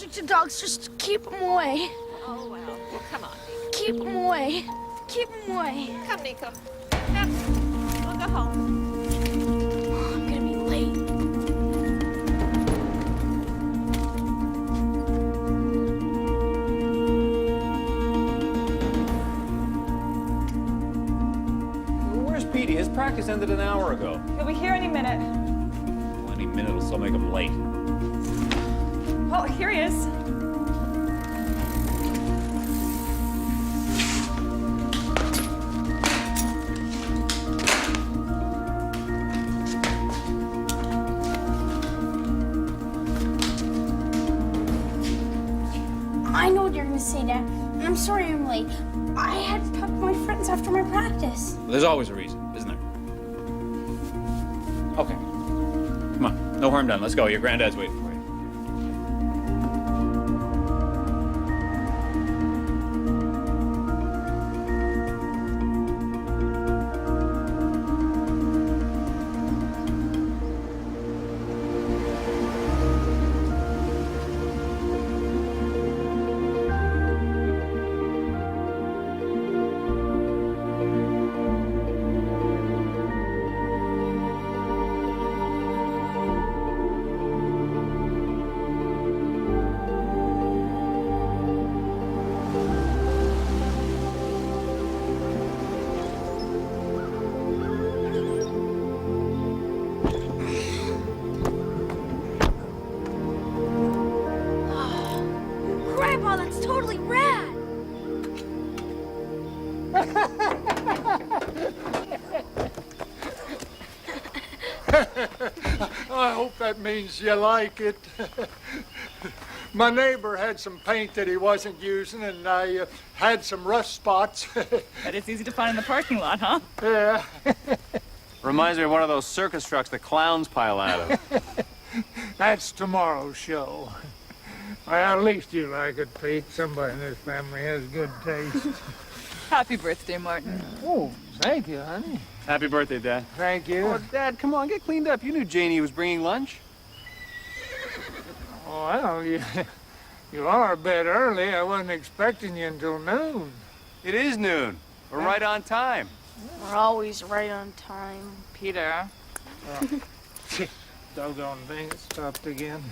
allergic to dogs. Just keep them away. Oh, well, come on. Keep them away. Keep them away. Come, Nico. Come. We'll go home. Oh, I'm gonna be late. Where's Petey? His practice ended an hour ago. He'll be here any minute. Well, any minute will still make him late. Oh, here he is. I know what you're gonna say, Dad. I'm sorry I'm late. I had to talk to my friends after my practice. There's always a reason, isn't there? Okay. Come on. No harm done. Let's go. Your granddad's waiting for you. Grandpa, that's totally rad. I hope that means you like it. My neighbor had some paint that he wasn't using, and I had some rust spots. Bet it's easy to find in the parking lot, huh? Yeah. Reminds me of one of those circus trucks the clowns pile out of. That's tomorrow's show. Well, at least you like it, Pete. Somebody in this family has good taste. Happy birthday, Martin. Oh, thank you, honey. Happy birthday, Dad. Thank you. Oh, Dad, come on, get cleaned up. You knew Janie was bringing lunch. Oh, well, you are a bit early. I wasn't expecting you until noon. It is noon. We're right on time. We're always right on time. Peter. Doggone thing, it stopped again.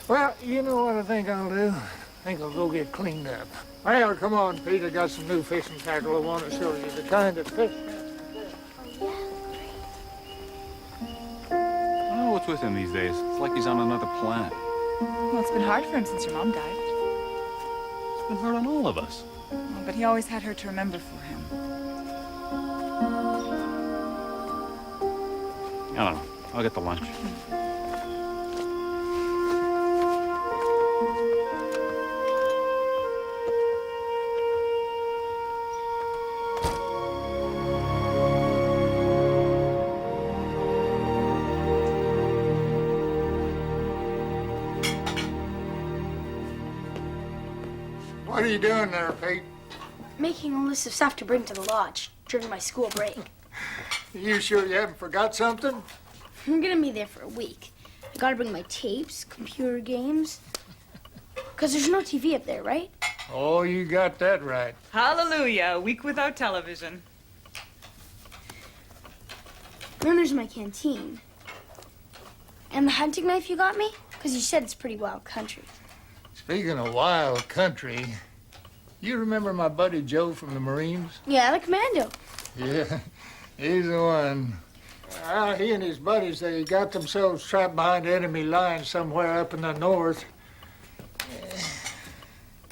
Well, you know what I think I'll do? I think I'll go get cleaned up. Well, come on, Pete. I got some new fishing tackle I want to show you. The kind of fish. I don't know what's with him these days. It's like he's on another planet. Well, it's been hard for him since your mom died. It's been hard on all of us. Oh, but he always had her to remember for him. I don't know. I'll get the lunch. What are you doing there, Pete? Making a list of stuff to bring to the lodge during my school break. You sure you haven't forgot something? I'm gonna be there for a week. I gotta bring my tapes, computer games. Because there's no TV up there, right? Oh, you got that right. Hallelujah, a week without television. Then there's my canteen. And the hunting knife you got me? Because you said it's pretty wild country. Speaking of wild country, you remember my buddy Joe from the Marines? Yeah, the commando. Yeah, he's the one. He and his buddies, they got themselves trapped behind enemy lines somewhere up in the north.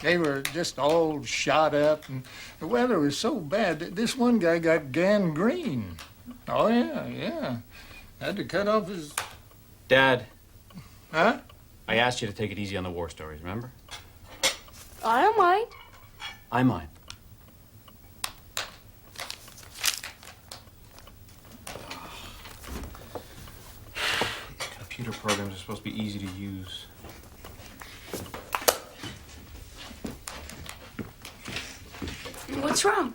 They were just all shot up, and the weather was so bad that this one guy got gangrene. Oh, yeah. Had to cut off his... Dad, Huh? I asked you to take it easy on the war stories, remember? I don't mind. I mind. Computer programs are supposed to be easy to use. What's wrong?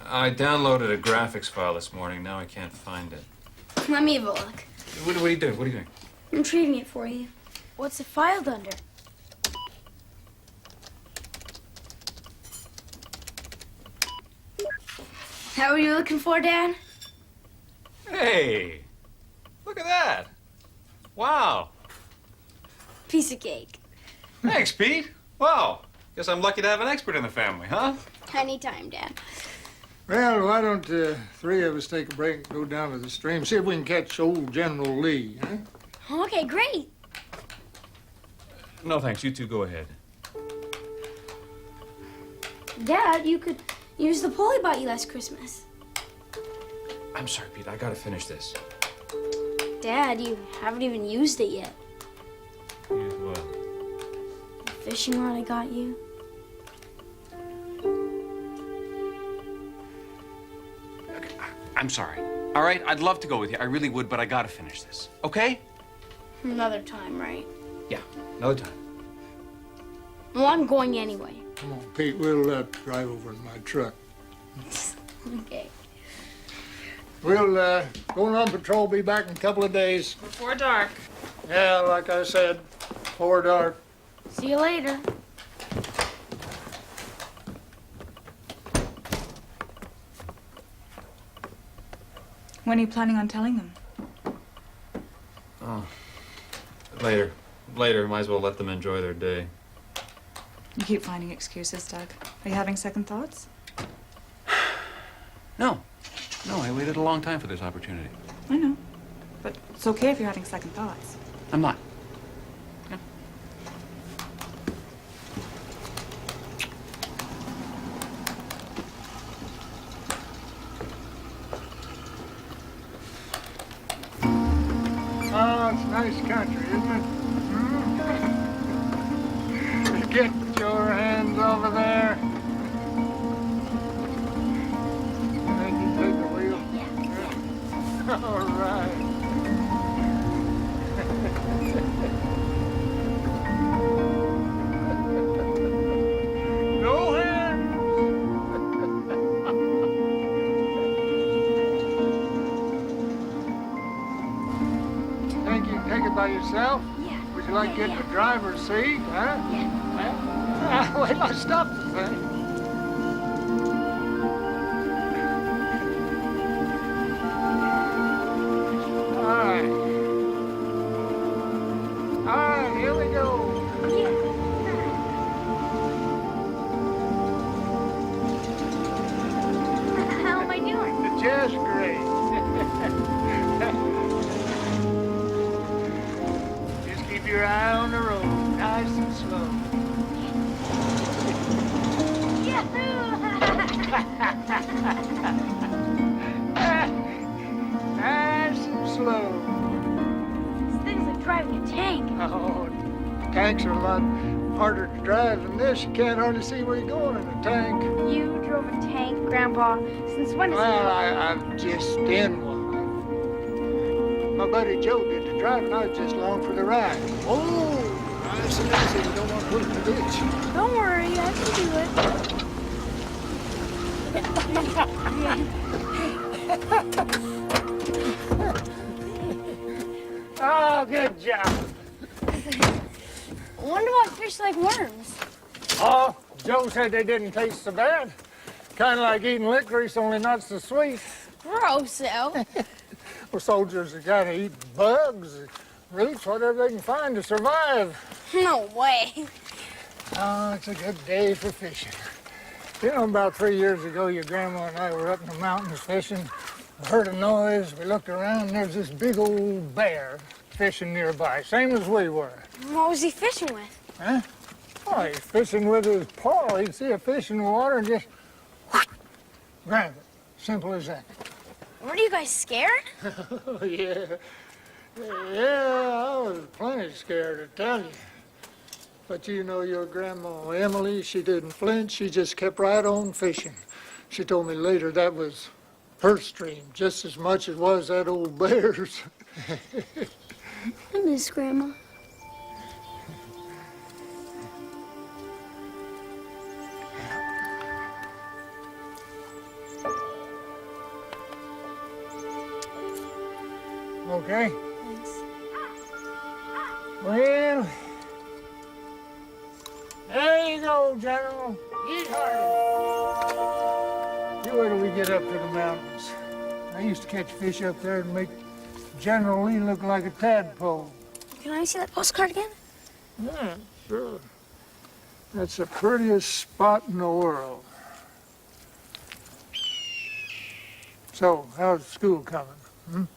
I downloaded a graphics file this morning. Now I can't find it. Let me have a look. What are you doing? What are you doing? I'm treating it for you. What's it filed under? that what you're looking for, Dad? Hey, look at that. Wow. Piece of cake. Thanks, Pete. Wow. Guess I'm lucky to have an expert in the family, huh? Anytime, Dad. Well, why don't three of us take a break and go down to the stream, see if we can catch old General Lee, huh? Okay, great. No, thanks. You two go ahead. Dad, you could use the pole I bought you last Christmas. I'm sorry, Pete. I gotta finish this. Dad, you haven't even used it yet. Use what? The fishing rod I got you. I'm sorry. All right, I'd love to go with you. I really would, but I gotta finish this. Okay? Another time, right? Yeah, another time. Well, I'm going anyway. Come on, Pete, we'll drive over in my truck. Okay. We'll go on patrol, be back in a couple of days. Before dark. Yeah, like I said, before dark. See you later. When are you planning on telling them? Oh. Later. Later. Might as well let them enjoy their day. You keep finding excuses, Doug. Are you having second thoughts? No. No, I waited a long time for this opportunity. I know. But it's okay if you're having second thoughts. I'm not. Yeah. Oh, it's nice country, isn't it? Get your hands over there. And you take the wheel. Yeah. All right. No hands. Think you can take it by yourself? Yeah. Would you like to get in the driver's seat, huh? Yeah. Wait, let's stop the thing. All right. All right, here we go. How am I doing? Just great. Just keep your eye on the road, nice and slow. Nice and slow. This thing's like driving a tank. Oh, tanks are a lot harder to drive than this. You can't hardly see where you're going in a tank. You drove a tank, Grandpa. Since when is Well, I'm just in one. My buddy Joe did the driving. I was just along for the ride. Oh, nice and easy. You don't want to put it in the ditch. Don't worry, I can do it. Oh, good job. I wonder why fish like worms. Oh, Joe said they didn't taste so bad. Kind of like eating licorice, only not so sweet. Gross, though. Well, soldiers are gotta eat bugs, roots, whatever they can find to survive. No way. Oh, it's a good day for fishing. You know, about 3 years ago, your grandma and I were up in the mountains fishing. We heard a noise. We looked around, and there's this big old bear fishing nearby, same as we were. What was he fishing with? Huh? Oh, he's fishing with his paw. He'd see a fish in the water and just grab it. Simple as that. Were you guys scared? Oh, yeah. Yeah, I was plenty scared, I tell you. But you know your grandma, Emily, she didn't flinch. She just kept right on fishing. She told me later that was her stream just as much as was that old bear's. I miss Grandma. Okay. Thanks. Well, there you go, General. Eat hearty. You wait till we get up to the mountains. I used to catch fish up there and make General Lee look like a tadpole. Can I see that postcard again? Yeah, sure. That's the prettiest spot in the world. So, how's school coming?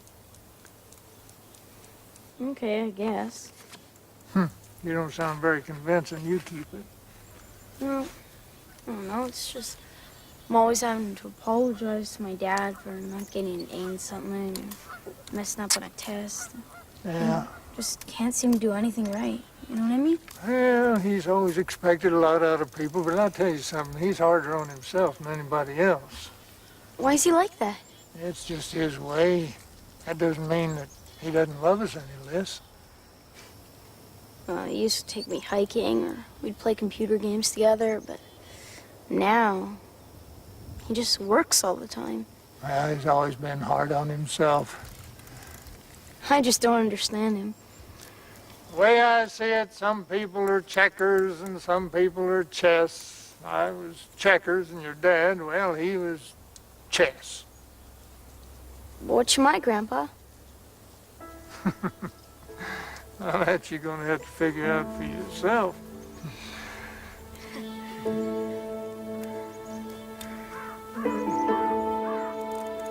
Okay, I guess. You don't sound very convincing. You keep it. No, I don't know. It's just I'm always having to apologize to my dad for not getting an A in something, or messing up on a test. Yeah. Just can't seem to do anything right. You know what I mean? Well, he's always expected a lot out of people, but I'll tell you something. He's harder on himself than anybody else. Why is he like that? It's just his way. That doesn't mean that he doesn't love us any less. He used to take me hiking, or we'd play computer games together, but now he just works all the time. Well, he's always been hard on himself. I just don't understand him. The way I see it, some people are checkers and some people are chess. I was checkers and your dad, well, he was chess. What's my grandpa? Well, that you're gonna have to figure out for yourself.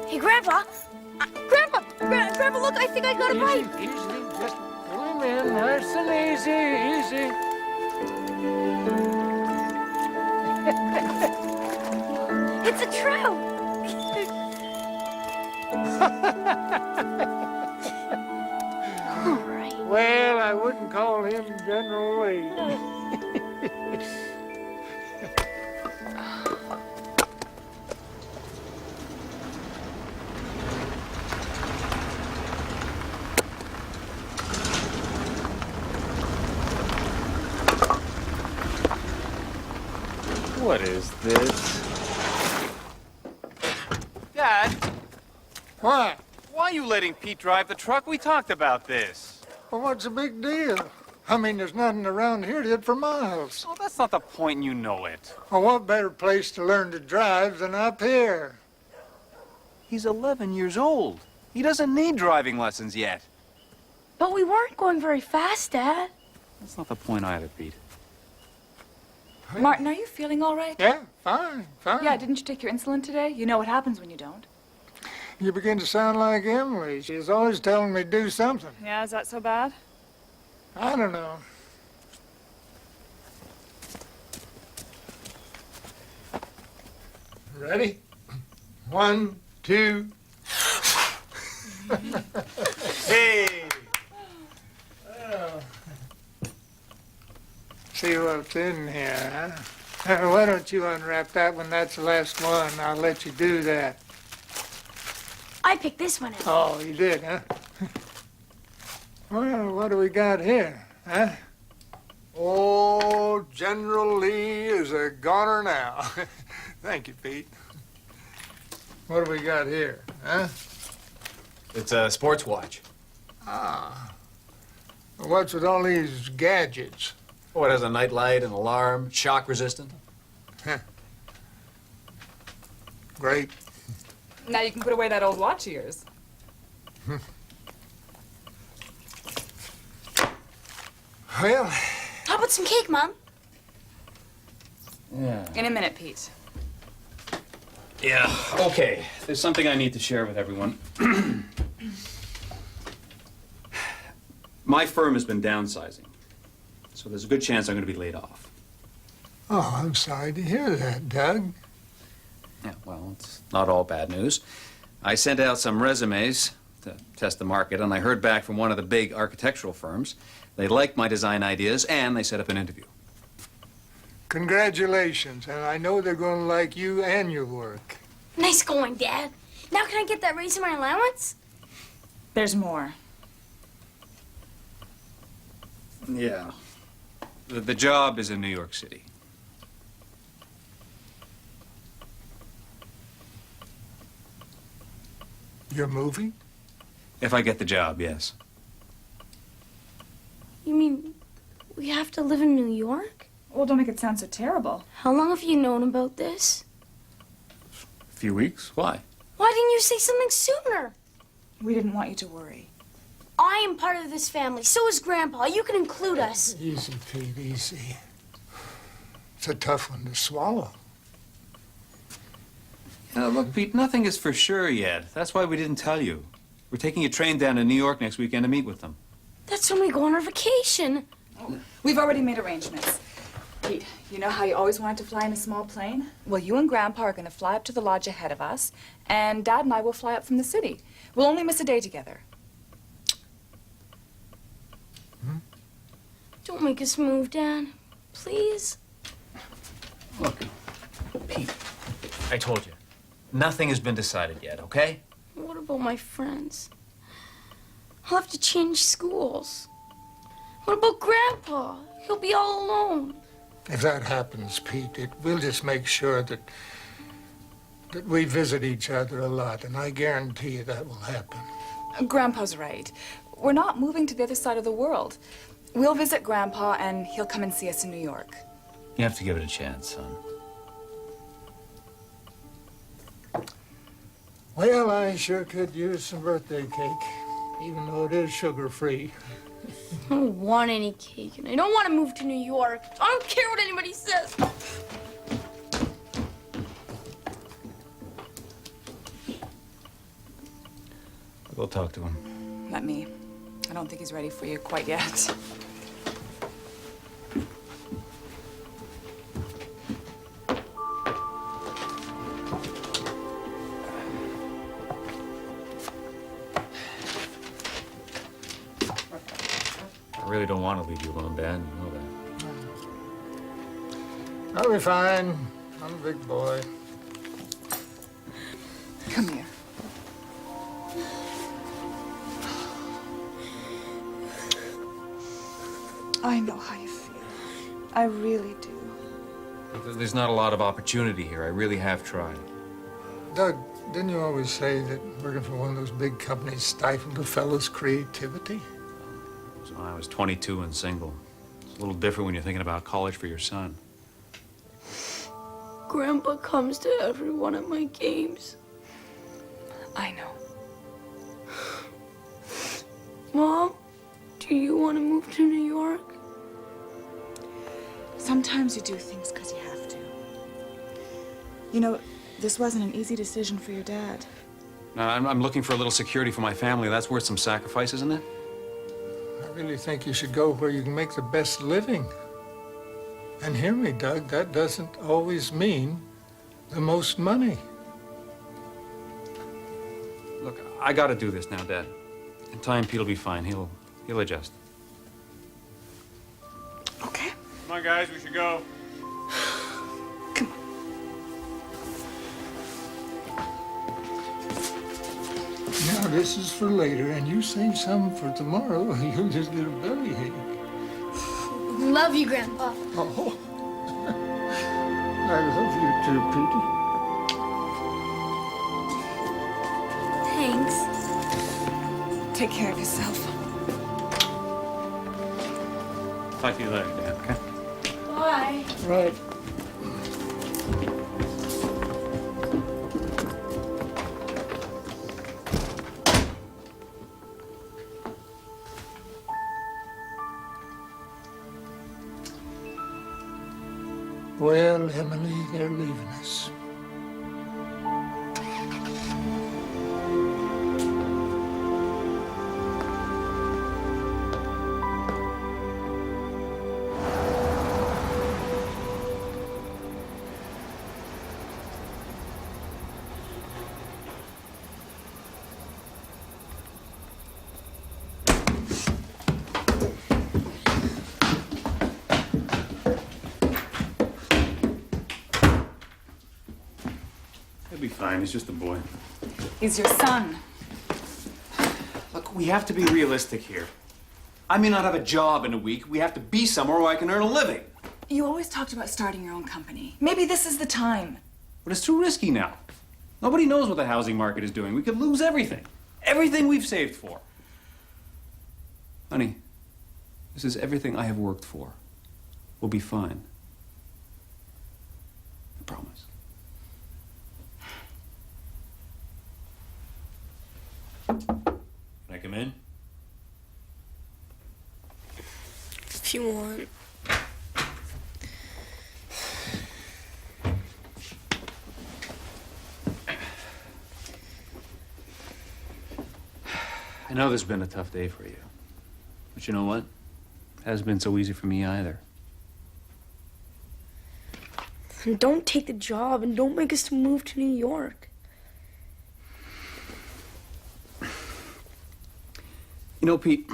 Hey, Grandpa! Grandpa, look, I think I got a bite. Easy, just pull him in, nice and easy. It's a trout! All right. Well, I wouldn't call him General Lee. What is this? Dad, What? why are you letting Pete drive the truck? We talked about this. Well, what's the big deal? I mean, there's nothing around here did for miles. Oh, that's not the point, and you know it. Well, what better place to learn to drive than up here? He's 11 years old. He doesn't need driving lessons yet. But we weren't going very fast, Dad. That's not the point either, Pete. Martin, are you feeling all right? Yeah, fine. Yeah, didn't you take your insulin today? You know what happens when you don't. You begin to sound like Emily. She's always telling me to do something. Yeah, is that so bad? I don't know. Ready? 1, 2. Hey! Oh. See what's in here, huh? Why don't you unwrap that one? That's the last one. I'll let you do that. I picked this one out. Oh, you did, huh? Well, what do we got here, huh? Oh, General Lee is a goner now. Thank you, Pete. What do we got here, huh? It's a sports watch. Ah. What's with all these gadgets? Oh, it has a night light, an alarm, shock resistant. Great. Now you can put away that old watch of yours. Well, How about some cake, Mom? Yeah. In a minute, Pete. Yeah, okay. There's something I need to share with everyone. My firm has been downsizing, so there's a good chance I'm going to be laid off. oh, I'm sorry to hear that, Doug. Yeah, well, it's not all bad news. I sent out some resumes to test the market, and I heard back from one of the big architectural firms. They liked my design ideas, and they set up an interview. Congratulations, and I know they're going to like you and your work. Nice going, Dad. Now can I get that raise in my allowance? There's more. Yeah. The job is in New York City. You're moving? If I get the job, yes. You mean we have to live in New York? Well, don't make it sound so terrible. How long have you known about this? few weeks. Why? Why didn't you say something sooner? We didn't want you to worry. I am part of this family. So is Grandpa. You can include us. Easy, Pete, easy. It's a tough one to swallow. Look, Pete, nothing is for sure yet. That's why we didn't tell you. We're taking a train down to New York next weekend to meet with them. That's when we go on our vacation. We've already made arrangements. Pete, you know how you always wanted to fly in a small plane? Well, you and Grandpa are going to fly up to the lodge ahead of us, and Dad and I will fly up from the city. We'll only miss a day together. Don't make us move, Dad. Please. Look, Pete, I told you. Nothing has been decided yet, okay? What about my friends? I'll have to change schools. What about Grandpa? He'll be all alone. If that happens, Pete, we'll just make sure that we visit each other a lot, and I guarantee you that will happen. Grandpa's right. We're not moving to the other side of the world. We'll visit Grandpa, and he'll come and see us in New York. You have to give it a chance, son. Well, I sure could use some birthday cake, even though it is sugar-free. I don't want any cake, and I don't want to move to New York. I don't care what anybody says. I'll go talk to him. Let me. I don't think he's ready for you quite yet. I really don't want to leave you alone, Dad. You know that. I'll be fine. I'm a big boy. Come here. I know how you feel. I really do. There's not a lot of opportunity here. I really have tried. Doug, didn't you always say that working for one of those big companies stifled a fellow's creativity? So I was 22 and single. It's a little different when you're thinking about college for your son. Grandpa comes to every one of my games. I know. Mom, do you want to move to New York? Sometimes you do things because you have to. You know, this wasn't an easy decision for your dad. Now, I'm looking for a little security for my family. That's worth some sacrifice, isn't it? I really think you should go where you can make the best living. And hear me, Doug, that doesn't always mean the most money. Look, I got to do this now, Dad. In time, Pete'll be fine. He'll adjust. Okay. Come on, guys, we should go. Come on. Now, this is for later, and you save some for tomorrow, or you'll just get a bellyache. Love you, Grandpa. Oh, I love you too, Petey. Thanks. Take care of yourself. Talk to you later, Dad, okay? Bye. Right. Well, Emily, they're leaving us. He'll be fine. He's just a boy. He's your son. Look, we have to be realistic here. I may not have a job in a week. We have to be somewhere where I can earn a living. You always talked about starting your own company. Maybe this is the time. But it's too risky now. Nobody knows what the housing market is doing. We could lose everything. Everything we've saved for. Honey, this is everything I have worked for. We'll be fine. I promise. Can I come in? If you want. I know this has been a tough day for you. But you know what? It hasn't been so easy for me either. And don't take the job and don't make us move to New York. You know, Pete,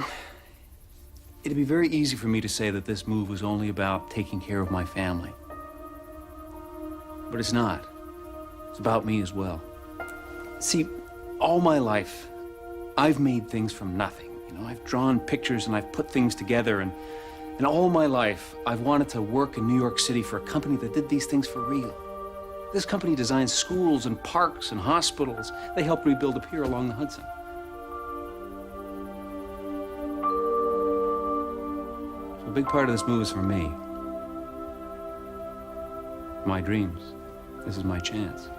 it'd be very easy for me to say that this move was only about taking care of my family. But it's not. It's about me as well. See, all my life, I've made things from nothing. You know, I've drawn pictures and I've put things together, and all my life, I've wanted to work in New York City for a company that did these things for real. This company designs schools and parks and hospitals. They helped rebuild a pier along the Hudson. So a big part of this move is for me. My dreams. This is my chance.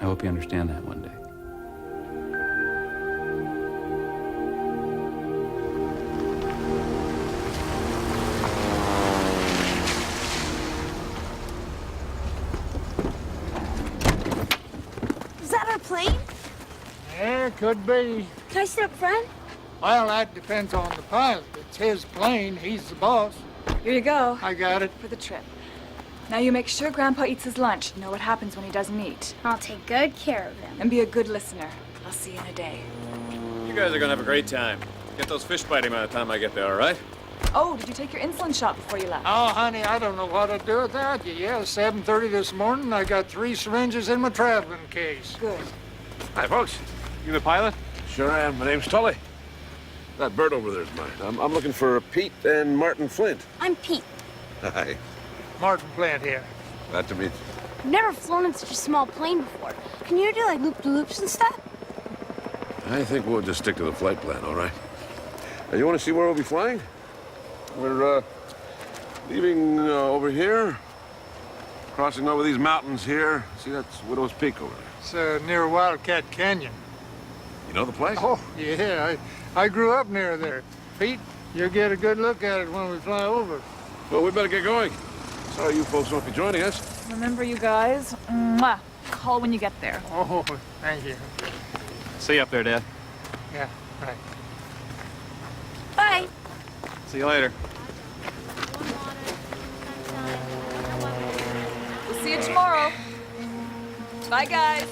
I hope you understand that one day. Is that our plane? Yeah, could be. Can I sit up front? Well, that depends on the pilot. It's his plane. He's the boss. Here you go. I got it. For the trip. Now you make sure Grandpa eats his lunch. You know what happens when he doesn't eat. I'll take good care of him. And be a good listener. I'll see you in a day. You guys are gonna have a great time. Get those fish biting by the time I get there, all right? Oh, did you take your insulin shot before you left? Oh, honey, I don't know what to do without you. Yeah, 7:30 this morning. I got 3 syringes in my traveling case. Good. Hi, folks. You the pilot? Sure am. My name's Tully. That bird over there is mine. I'm looking for Pete and Martin Flint. I'm Pete. Hi. Martin Plant here. Glad to meet you. I've never flown in such a small plane before. Can you do like loop-de-loops and stuff? I think we'll just stick to the flight plan, all right? You want to see where we'll be flying? We're leaving over here, crossing over these mountains here. See, that's Widow's Peak over there. It's near Wildcat Canyon. You know the place? Oh, yeah, I grew up near there. Pete, you'll get a good look at it when we fly over. Well, we better get going. Sorry you folks won't be joining us. Remember, you guys? Mwah. Call when you get there. Oh, thank you. See you up there, Dad. Yeah, right. Bye. See you later. We'll see you tomorrow. Bye, guys.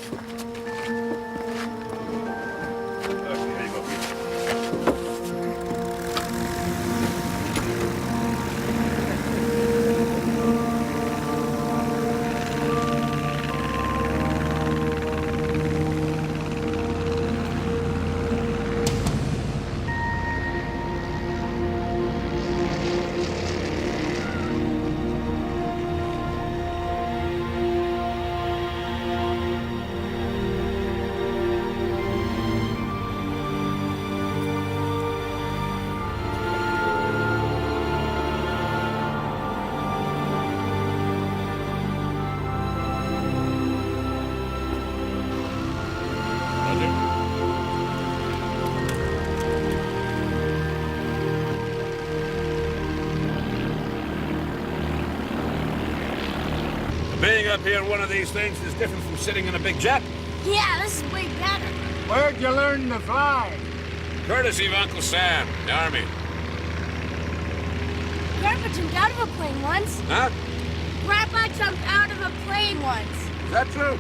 Being up here in one of these things is different from sitting in a big jet. Yeah, this is way better. Where'd you learn to fly? Courtesy of Uncle Sam, the Army. Grandpa jumped out of a plane once. Huh? Grandpa jumped out of a plane once. Is that true?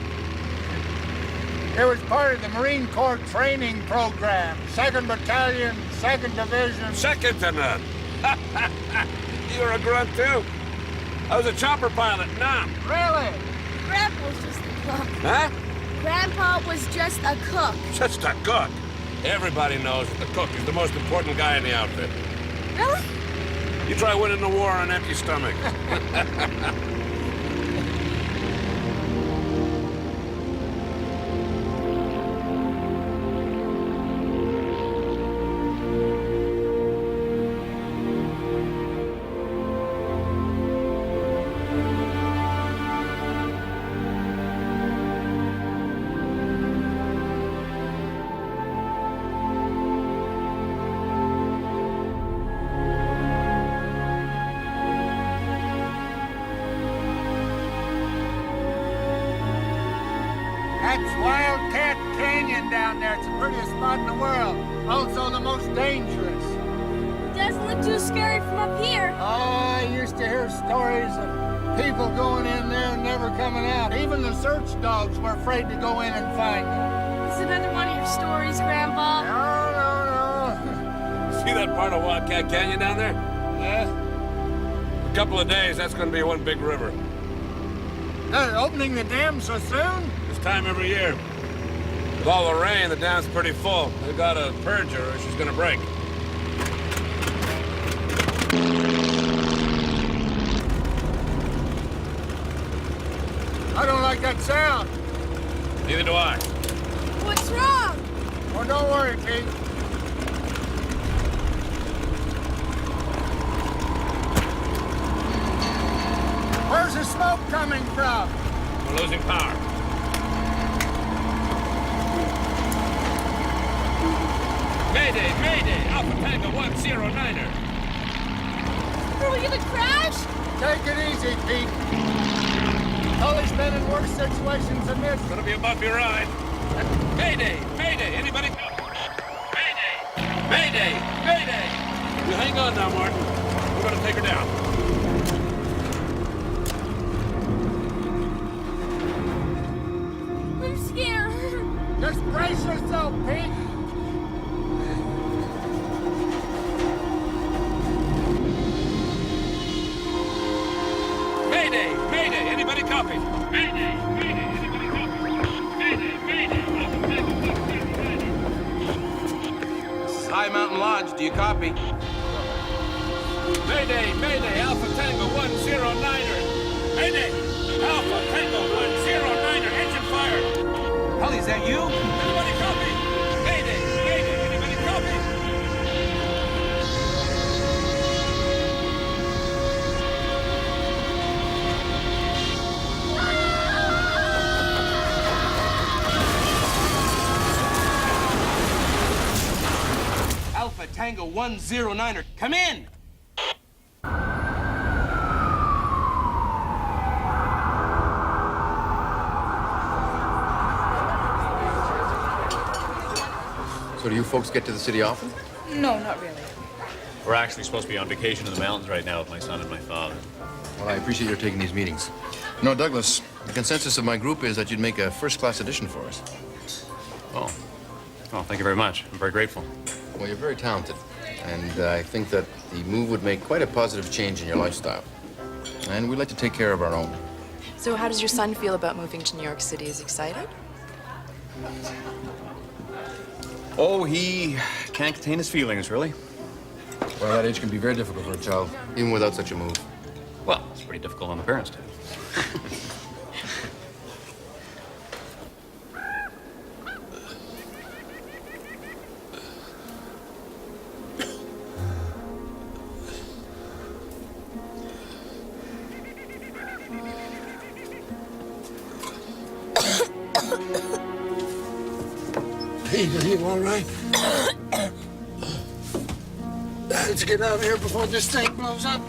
It was part of the Marine Corps training program. 2nd Battalion, 2nd Division. Second to none. You're a grunt, too. I was a chopper pilot in Nam. Really? Grandpa was just a cook. Huh? Grandpa was just a cook. Just a cook. Everybody knows that the cook is the most important guy in the outfit. Really? You try winning the war on an empty stomach. That's Wildcat Canyon down there. It's the prettiest spot in the world. Also the most dangerous. It doesn't look too scary from up here. I used to hear stories of people going in there and never coming out. Even the search dogs were afraid to go in and find them. It's another one of your stories, Grandpa. No. See that part of Wildcat Canyon down there? Yeah? A couple of days, that's going to be one big river. They're opening the dam so soon? This time every year. With all the rain, the dam's pretty full. They've got to purge her or she's going to break. I don't like that sound. Neither do I. What's wrong? Oh, don't worry, Pete. Where's the smoke coming from? We're losing power. Mayday, Mayday! Alpha Tango 109er. Are we gonna crash? Take it easy, Pete. Tully's been in worse situations than this. Gonna be a bumpy ride. Mayday! Mayday! Anybody? Mayday! Mayday! Mayday! You hang on now, Martin. We're gonna take her down. I'm scared. Just brace yourself, Pete. Mayday! Mayday! Anybody copy? Mayday! Mayday! Anybody copy? Mayday! Mayday! This is High Mountain Lodge. Do you copy? Mayday! Mayday! Alpha Tango 109er! Mayday! Alpha Tango 109er! Engine fire! Tully, is that you? Anybody copy? Mayday! Mayday! Anybody copy? Alpha Tango 109er. Come in! So do you folks get to the city often? No, not really. We're actually supposed to be on vacation in the mountains right now with my son and my father. Well, I appreciate your taking these meetings. No, Douglas, the consensus of my group is that you'd make a first-class addition for us. Oh. Oh, thank you very much. I'm very grateful. Well, you're very talented, and I think that the move would make quite a positive change in your lifestyle. And we'd like to take care of our own. So how does your son feel about moving to New York City? Is he excited? Oh, he can't contain his feelings, really. Well, that age can be very difficult for a child, even without such a move. Well, it's pretty difficult on the parents, too. Pete, are you all right? Let's get out of here before this thing blows up.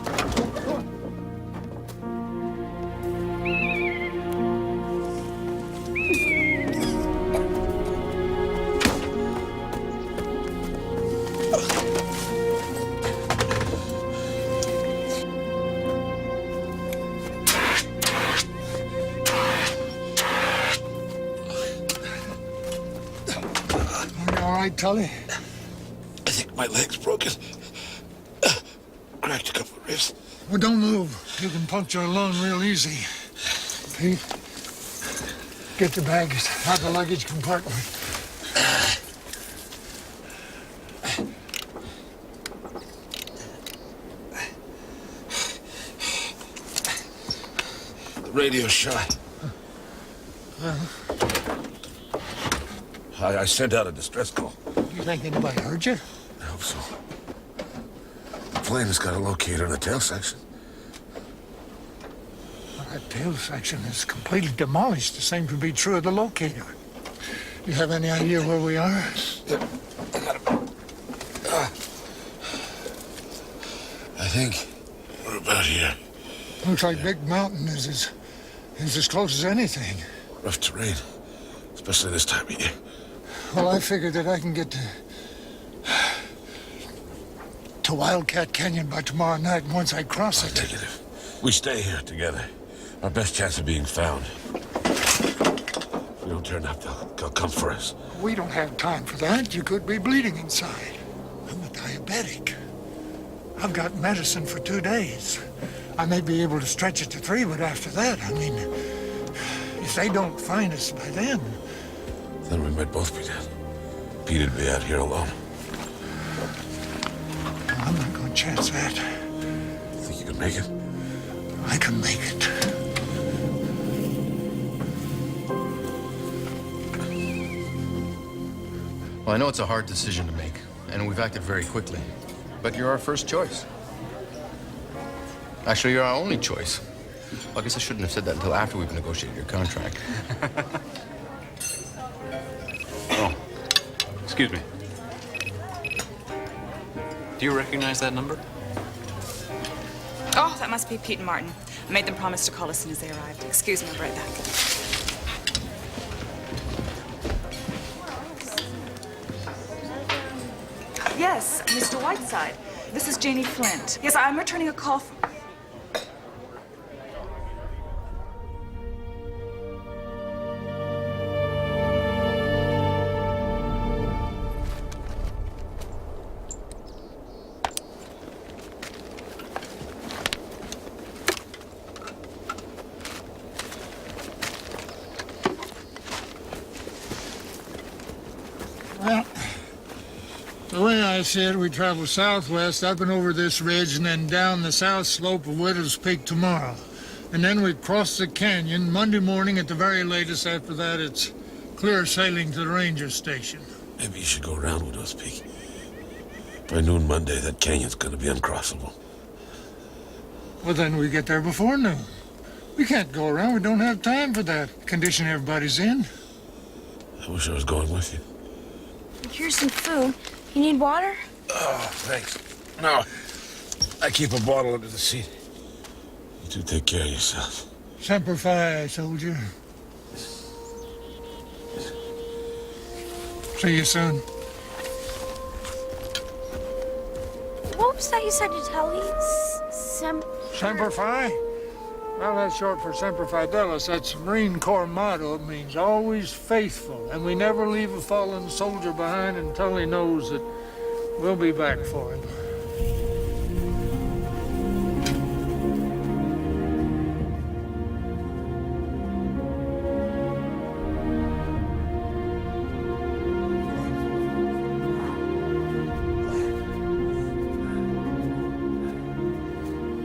Tully? I think my leg's broken. Cracked a couple of ribs. Well, don't move. You can puncture a lung real easy. Pete, get the bags out of the luggage compartment. The radio's shot. I sent out a distress call. You think anybody heard you? I hope so. The plane has got a locator in the tail section. Well, that tail section is completely demolished. The same could be true of the locator. You have any idea where we are? Yeah, I got it. I think we're about here. Looks like Big Mountain is as close as anything. Rough terrain. especially this time of year. Well, I figured that I can get to Wildcat Canyon by tomorrow night, and once I cross it... Negative. We stay here together. Our best chance of being found. If we don't turn up, they'll come for us. We don't have time for that. You could be bleeding inside. I'm a diabetic. I've got medicine for 2 days. I may be able to stretch it to 3, but after that, I mean, if they don't find us by then... Then we might both be dead. Pete'd be out here alone. I'm not going to chance that. Think you can make it? I can make it. Well, I know it's a hard decision to make, and we've acted very quickly. But you're our first choice. Actually, you're our only choice. Well, I guess I shouldn't have said that until after we've negotiated your contract. Oh, excuse me. Do you recognize that number? Oh, that must be Pete and Martin. I made them promise to call as soon as they arrived. Excuse me, I'll be right back. Yes, Mr. Whiteside. This is Janie Flint. Yes, I'm returning a call from... Well, the way I see it, we travel southwest, up and over this ridge, and then down the south slope of Widow's Peak tomorrow. And then we cross the canyon Monday morning at the very latest. After that, it's clear sailing to the ranger station. Maybe you should go around Widow's Peak. By noon Monday, that canyon's gonna be uncrossable. Well, then we get there before noon. We can't go around. We don't have time for that condition everybody's in. I wish I was going with you. Here's some food. You need water? Oh, thanks. No. I keep a bottle under the seat. You two take care of yourself. Semper Fi, soldier. See you soon. What was that you said to Telly? Semper Fi? Well, that's short for Semper Fidelis. That's a Marine Corps motto. It means always faithful. And we never leave a fallen soldier behind until he knows that we'll be back for him.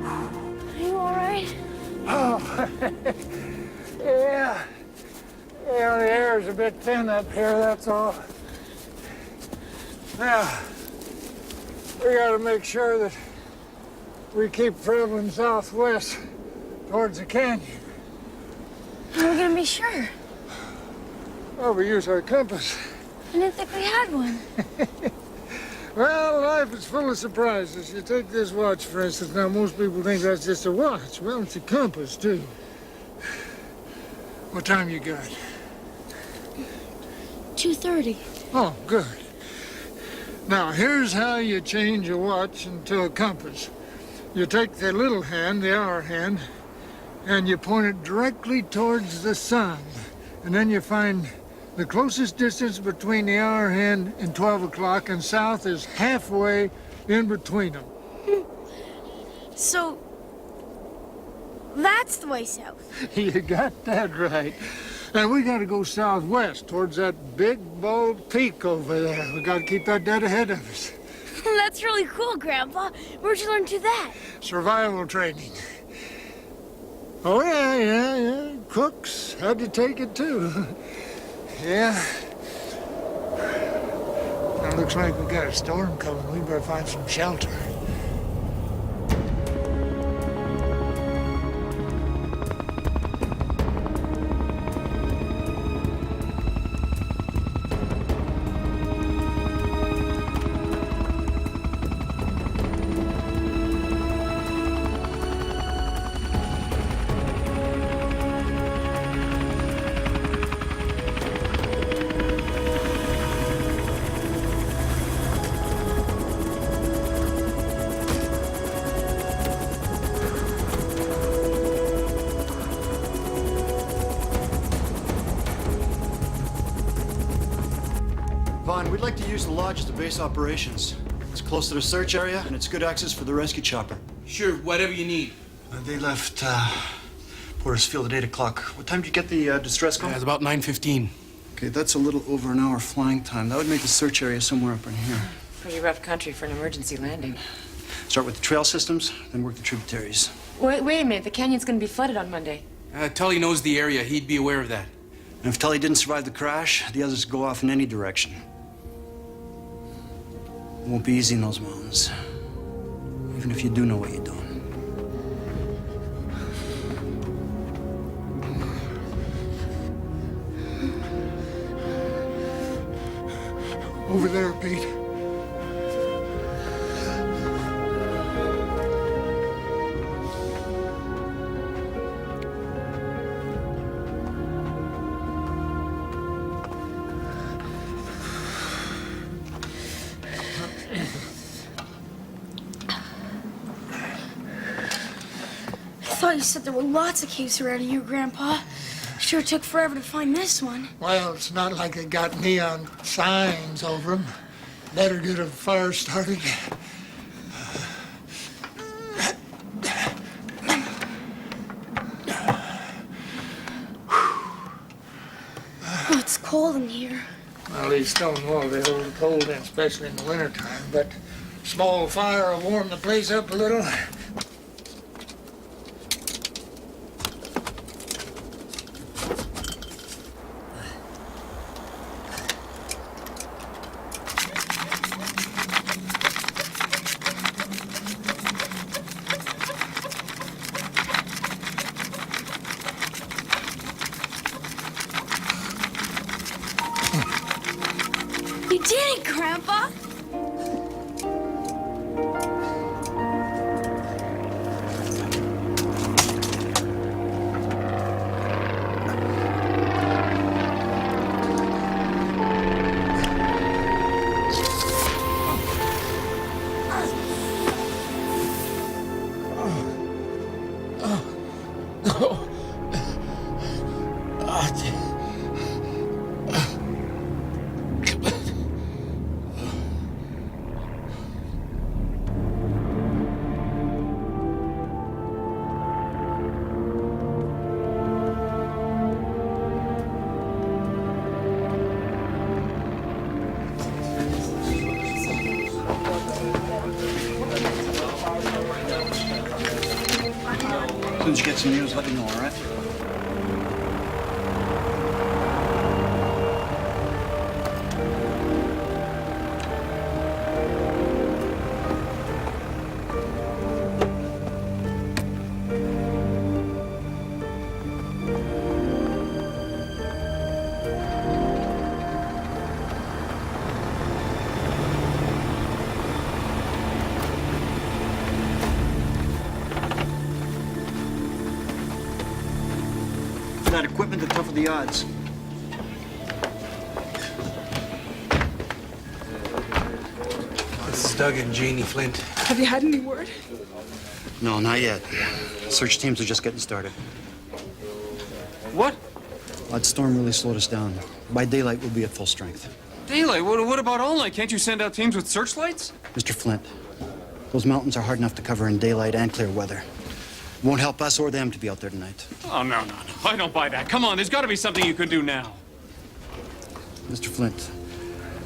Are you all right? Oh, yeah. Yeah, the air's a bit thin up here, that's all. Now, we gotta make sure that we keep traveling southwest towards the canyon. How are we gonna be sure? Well, we use our compass. I didn't think we had one. Well, life is full of surprises. You take this watch, for instance. Now, most people think that's just a watch. Well, it's a compass, too. What time you got? 2:30. Oh, good. Now, here's how you change a watch into a compass. You take the little hand, the hour hand, and you point it directly towards the sun. And then you find the closest distance between the hour hand and 12 o'clock, and south is halfway in between them. So, that's the way south. You got that right. And we gotta go southwest towards that big, bold peak over there. We gotta keep that dead ahead of us. That's really cool, Grandpa. Where'd you learn to do that? Survival training. Oh, yeah. Cooks had to take it, too. Yeah. Now, looks like we got a storm coming. We better find some shelter. on. We'd like to use the lodge as the base operations. It's close to the search area, and it's good access for the rescue chopper. Sure, whatever you need. They left Porter's Field at 8 o'clock. What time did you get the distress call? Yeah, it's about 9:15. Okay, that's a little over an hour flying time. That would make the search area somewhere up in here. Pretty rough country for an emergency landing. Start with the trail systems, then work the tributaries. Wait a minute. The canyon's going to be flooded on Monday. Tully knows the area. He'd be aware of that. And if Tully didn't survive the crash, the others go off in any direction. It won't be easy in those mountains, even if you do know what you're doing. Over there, Pete. I thought you said there were lots of caves around here, Grandpa. Sure took forever to find this one. Well, it's not like they got neon signs over them. Better get a fire started. Oh, it's cold in here. Well, these stone walls, they hold the cold in, especially in the wintertime. But small fire will warm the place up a little. You did it, Grandpa! As soon as you get some news, let me know, all right? That equipment, the tougher the odds. This is Doug and Janie Flint. Have you had any word? No, not yet. Search teams are just getting started. What? That storm really slowed us down. By daylight, we'll be at full strength. Daylight? What about all night? Can't you send out teams with searchlights? Mr. Flint, those mountains are hard enough to cover in daylight and clear weather. It won't help us or them to be out there tonight. Oh, no. I don't buy that. Come on, there's got to be something you can do now. Mr. Flint,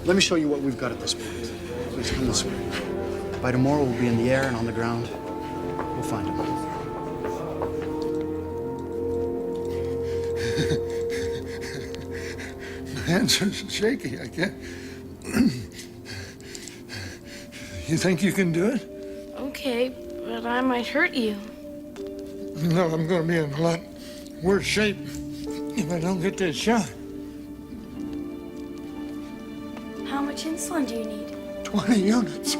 let me show you what we've got at this point. Please come this way. By tomorrow, we'll be in the air and on the ground. We'll find him. My hands are shaky. I can't. You think you can do it? Okay, but I might hurt you. No, I'm going to be in a lot worse shape if I don't get this shot. How much insulin do you need? 20 units.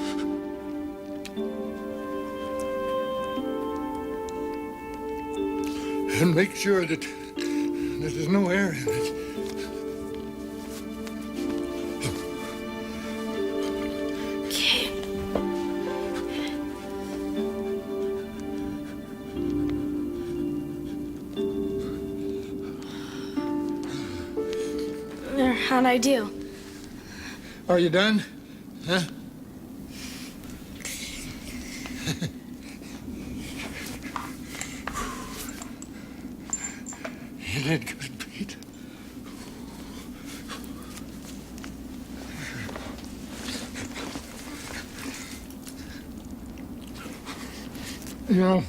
And make sure that there's no air in it. Okay. There, how'd I do? Are you done? Huh? You did good, Pete. You know,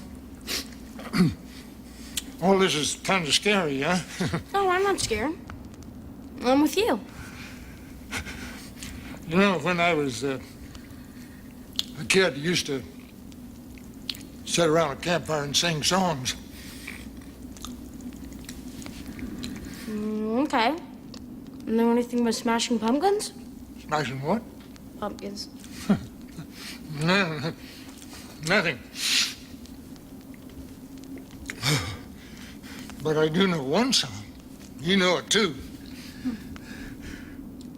all this is kind of scary, huh? No, I'm not scared. I'm with you. You know, when I was a kid, I used to sit around a campfire and sing songs. Okay. Know anything about smashing pumpkins? Smashing what? Pumpkins. No, nothing. But I do know one song. You know it too.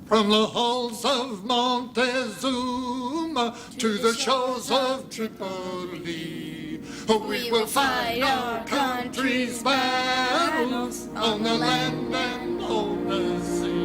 From the halls of Montezuma to the shores of Tripoli, we will fight our country's battles on the land and on the sea.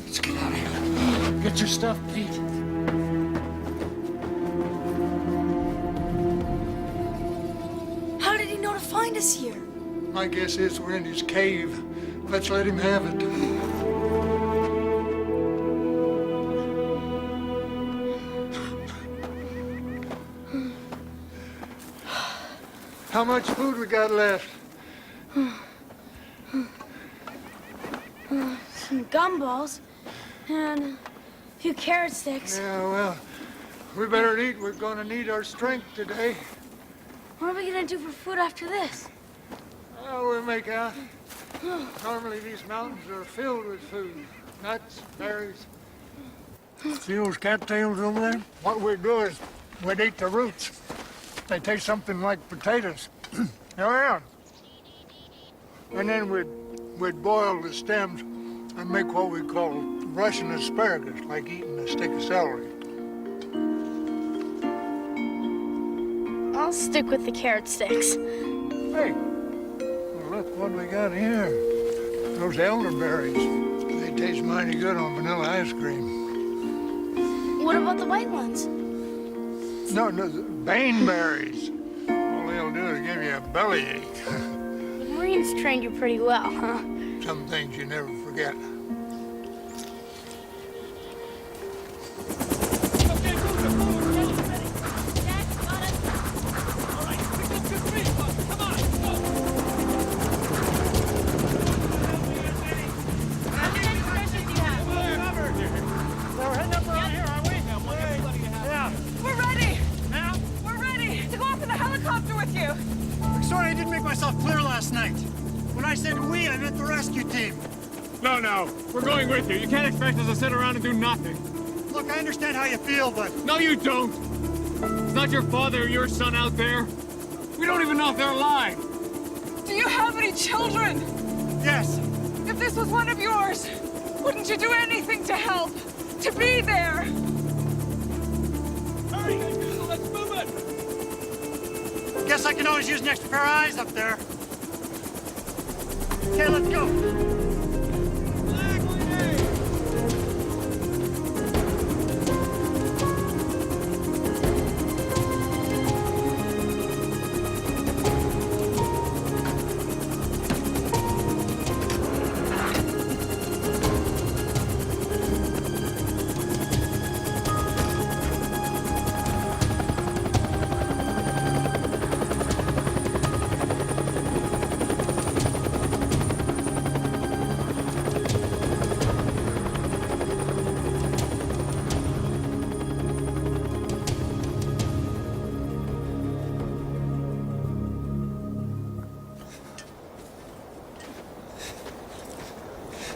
Let's get out of here. Get your stuff, Pete. How did he know to find us here? My guess is we're in his cave. Let's let him have it. How much food we got left? Some gumballs and a few carrot sticks. Yeah, well, we better eat. We're gonna need our strength today. What are we gonna do for food after this? Oh, we'll make out. Normally these mountains are filled with food. Nuts, berries. See those cattails over there? What we'd do is we'd eat the roots. They taste something like potatoes. Oh, yeah. And then we'd boil the stems and make what we call Russian asparagus, like eating a stick of celery. I'll stick with the carrot sticks. Hey, well, look what we got here. Those elderberries. They taste mighty good on vanilla ice cream. What about the white ones? No, the baneberries. All they'll do is give you a bellyache. The Marines trained you pretty well, huh? Some things you never forget. Sorry I didn't make myself clear last night. When I said we, I meant the rescue team. No, we're going with you. You can't expect us to sit around and do nothing. Look, I understand how you feel, but... No, you don't. It's not your father or your son out there. We don't even know if they're alive. Do you have any children? Yes. If this was one of yours, wouldn't you do anything to help? To be there? Hurry, let's move it. Guess I can always use an extra pair of eyes up there. Okay, let's go.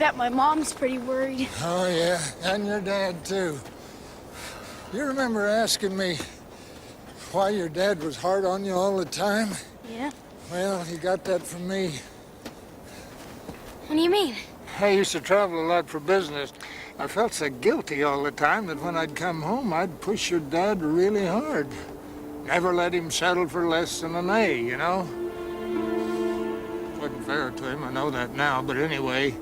bet my mom's pretty worried. Oh, yeah, and your dad, too. You remember asking me why your dad was hard on you all the time? Yeah? Well, he got that from me. What do you mean? I used to travel a lot for business. I felt so guilty all the time that when I'd come home, I'd push your dad really hard. Never let him settle for less than an A, you know? Wasn't fair to him, I know that now, but anyway,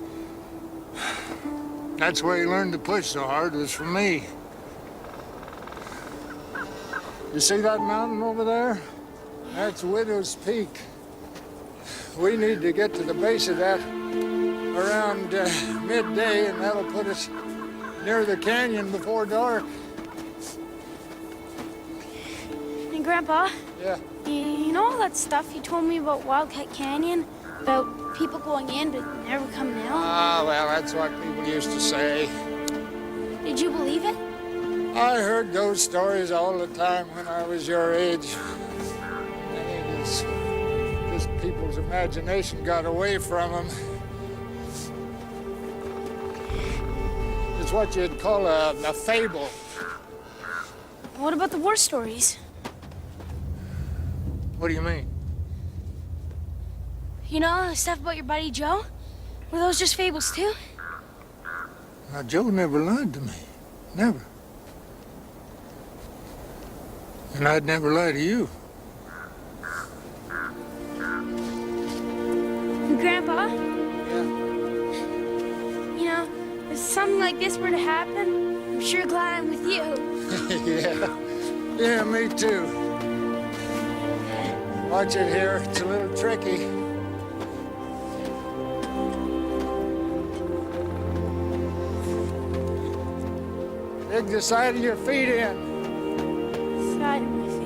that's where he learned to push so hard, was from me. You see that mountain over there? That's Widow's Peak. We need to get to the base of that around midday, and that'll put us near the canyon before dark. Hey, Grandpa? Yeah? You know all that stuff you told me about Wildcat Canyon? About people going in but never coming out? Ah, well, that's what people used to say. Did you believe it? I heard those stories all the time when I was your age. Just people's imagination got away from them. It's what you'd call a fable. What about the war stories? What do you mean? You know, the stuff about your buddy Joe? Were those just fables too? Now, Joe never lied to me. Never. And I'd never lie to you. Grandpa? Yeah? You know, if something like this were to happen, I'm sure glad I'm with you. Yeah, me too. Watch it here, it's a little tricky. Dig the side of your feet in. Side of my feet.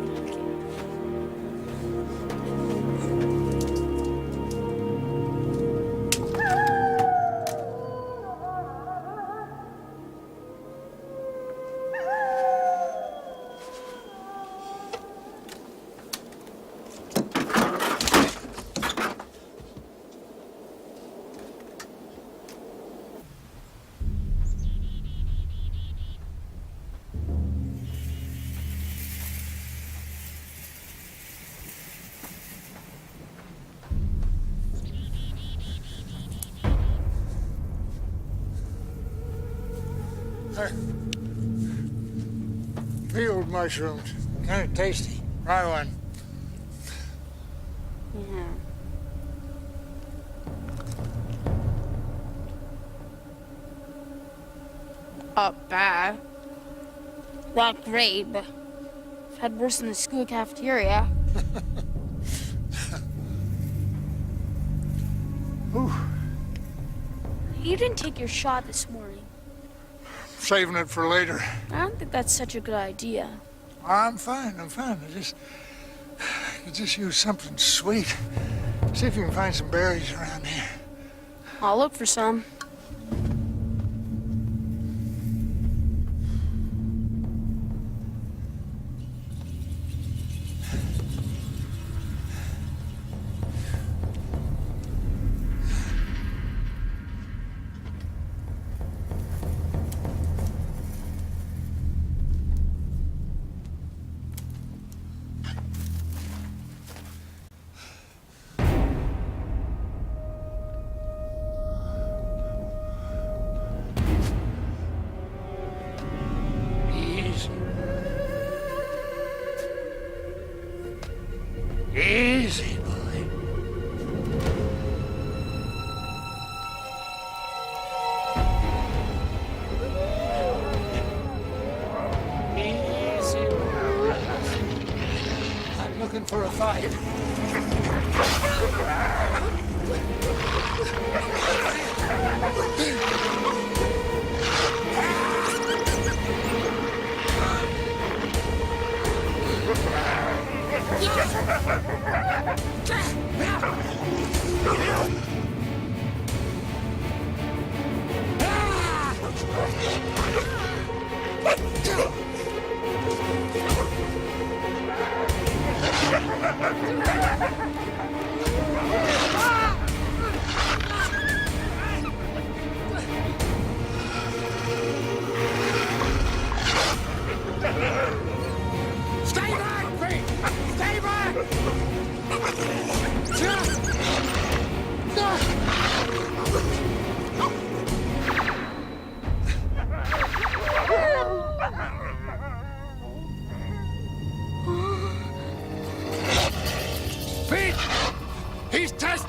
Field mushrooms, kind of tasty. Try one. Yeah. Not bad. Not great, but I've had worse in the school cafeteria. Ooh. You didn't take your shot this morning. Saving it for later. I don't think that's such a good idea. I'm fine. I just use something sweet. See if you can find some berries around here. I'll look for some. Easy, boy. Easy. I'm looking for a fight.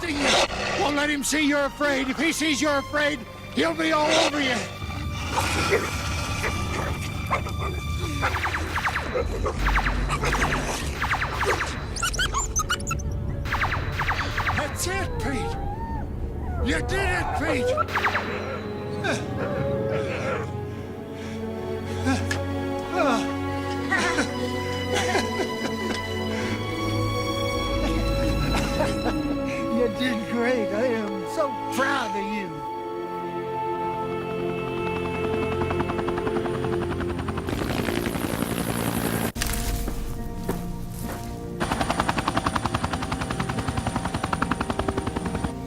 protecting you. Won't let him see you're afraid. If he sees you're afraid, he'll be all over you. That's it, Pete. You did it, Pete. You did great. I am so proud of you.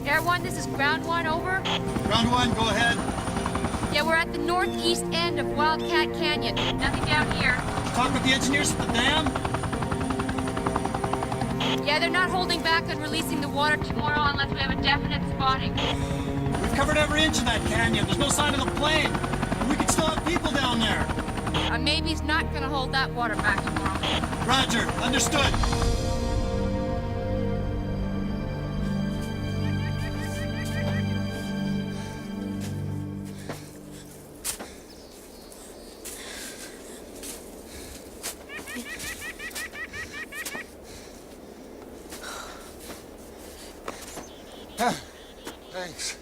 Air 1, this is Ground 1, over. Ground 1, go ahead. Yeah, we're at the northeast end of Wildcat Canyon. Nothing down here. Talk with the engineers at the dam. Yeah, they're not holding back on releasing the water tomorrow unless we have a definite spotting. We've covered every inch of that canyon. There's no sign of the plane. And we could still have people down there. Maybe's not gonna hold that water back tomorrow. Roger. Understood. Thanks.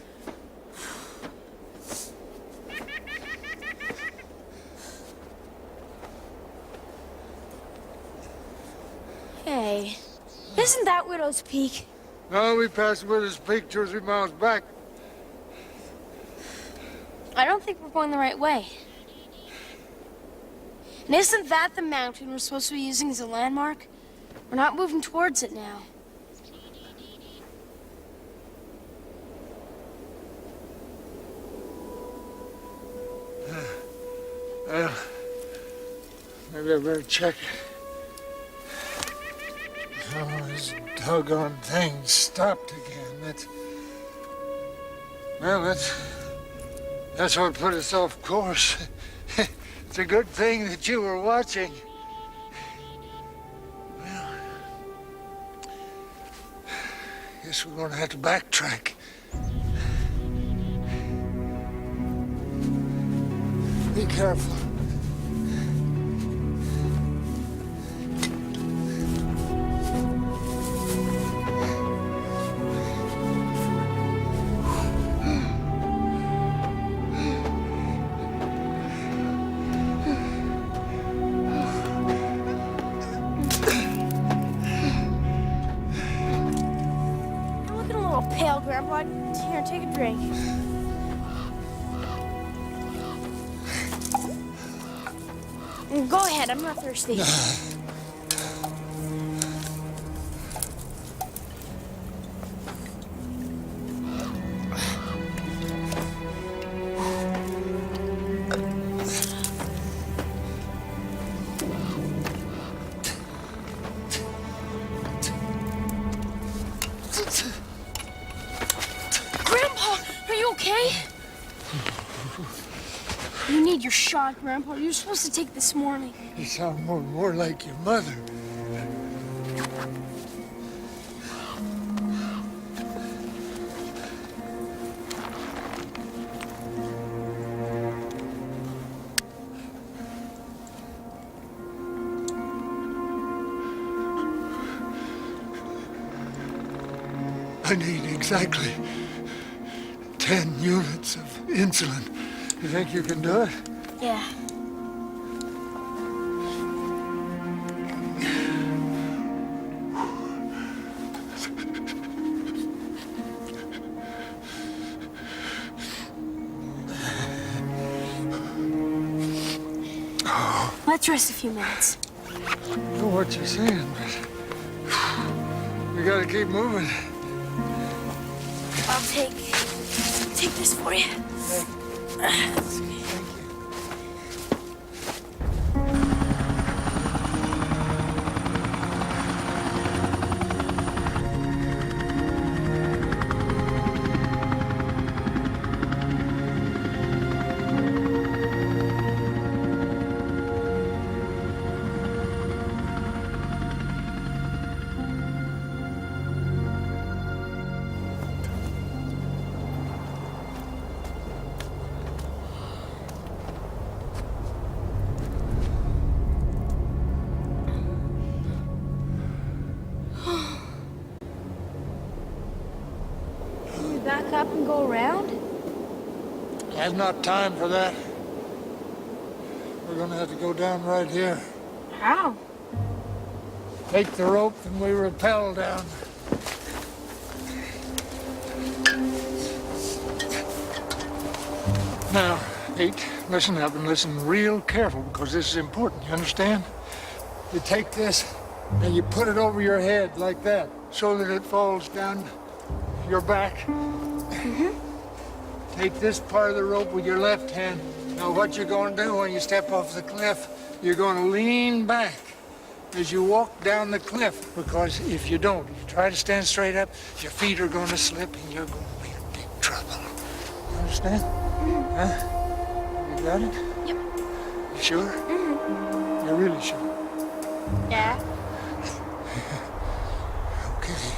Hey, isn't that Widow's Peak? No, we passed Widow's Peak 2 or 3 miles back. I don't think we're going the right way. And isn't that the mountain we're supposed to be using as a landmark? We're not moving towards it now. Well, maybe I better check. Oh, this doggone thing stopped again. That's what put us off course. It's a good thing that you were watching. Well, guess we're gonna have to backtrack. Be careful. You're looking a little pale, Grandpa. Here, take a drink. Go ahead, I'm not thirsty. Grandpa, are you okay? You need your shot, Grandpa. You were supposed to take this morning. You sound more like your mother. I need exactly 10 units of insulin. You think you can do it? Yeah. Let's rest a few minutes. I know what you're saying, but we gotta keep moving. I'll take this for you. I've not time for that. We're gonna have to go down right here. How? Take the rope and we rappel down. Now, Pete, listen up and listen real careful because this is important, you understand? You take this and you put it over your head like that so that it falls down your back. Mm-hmm. Take this part of the rope with your left hand. Now what you're going to do when you step off the cliff, you're going to lean back as you walk down the cliff, because if you don't, if you try to stand straight up, your feet are going to slip and you're going to be in big trouble. You understand? Huh? You got it? Yep. You sure? Mm-hmm. You're really sure? Yeah. Okay.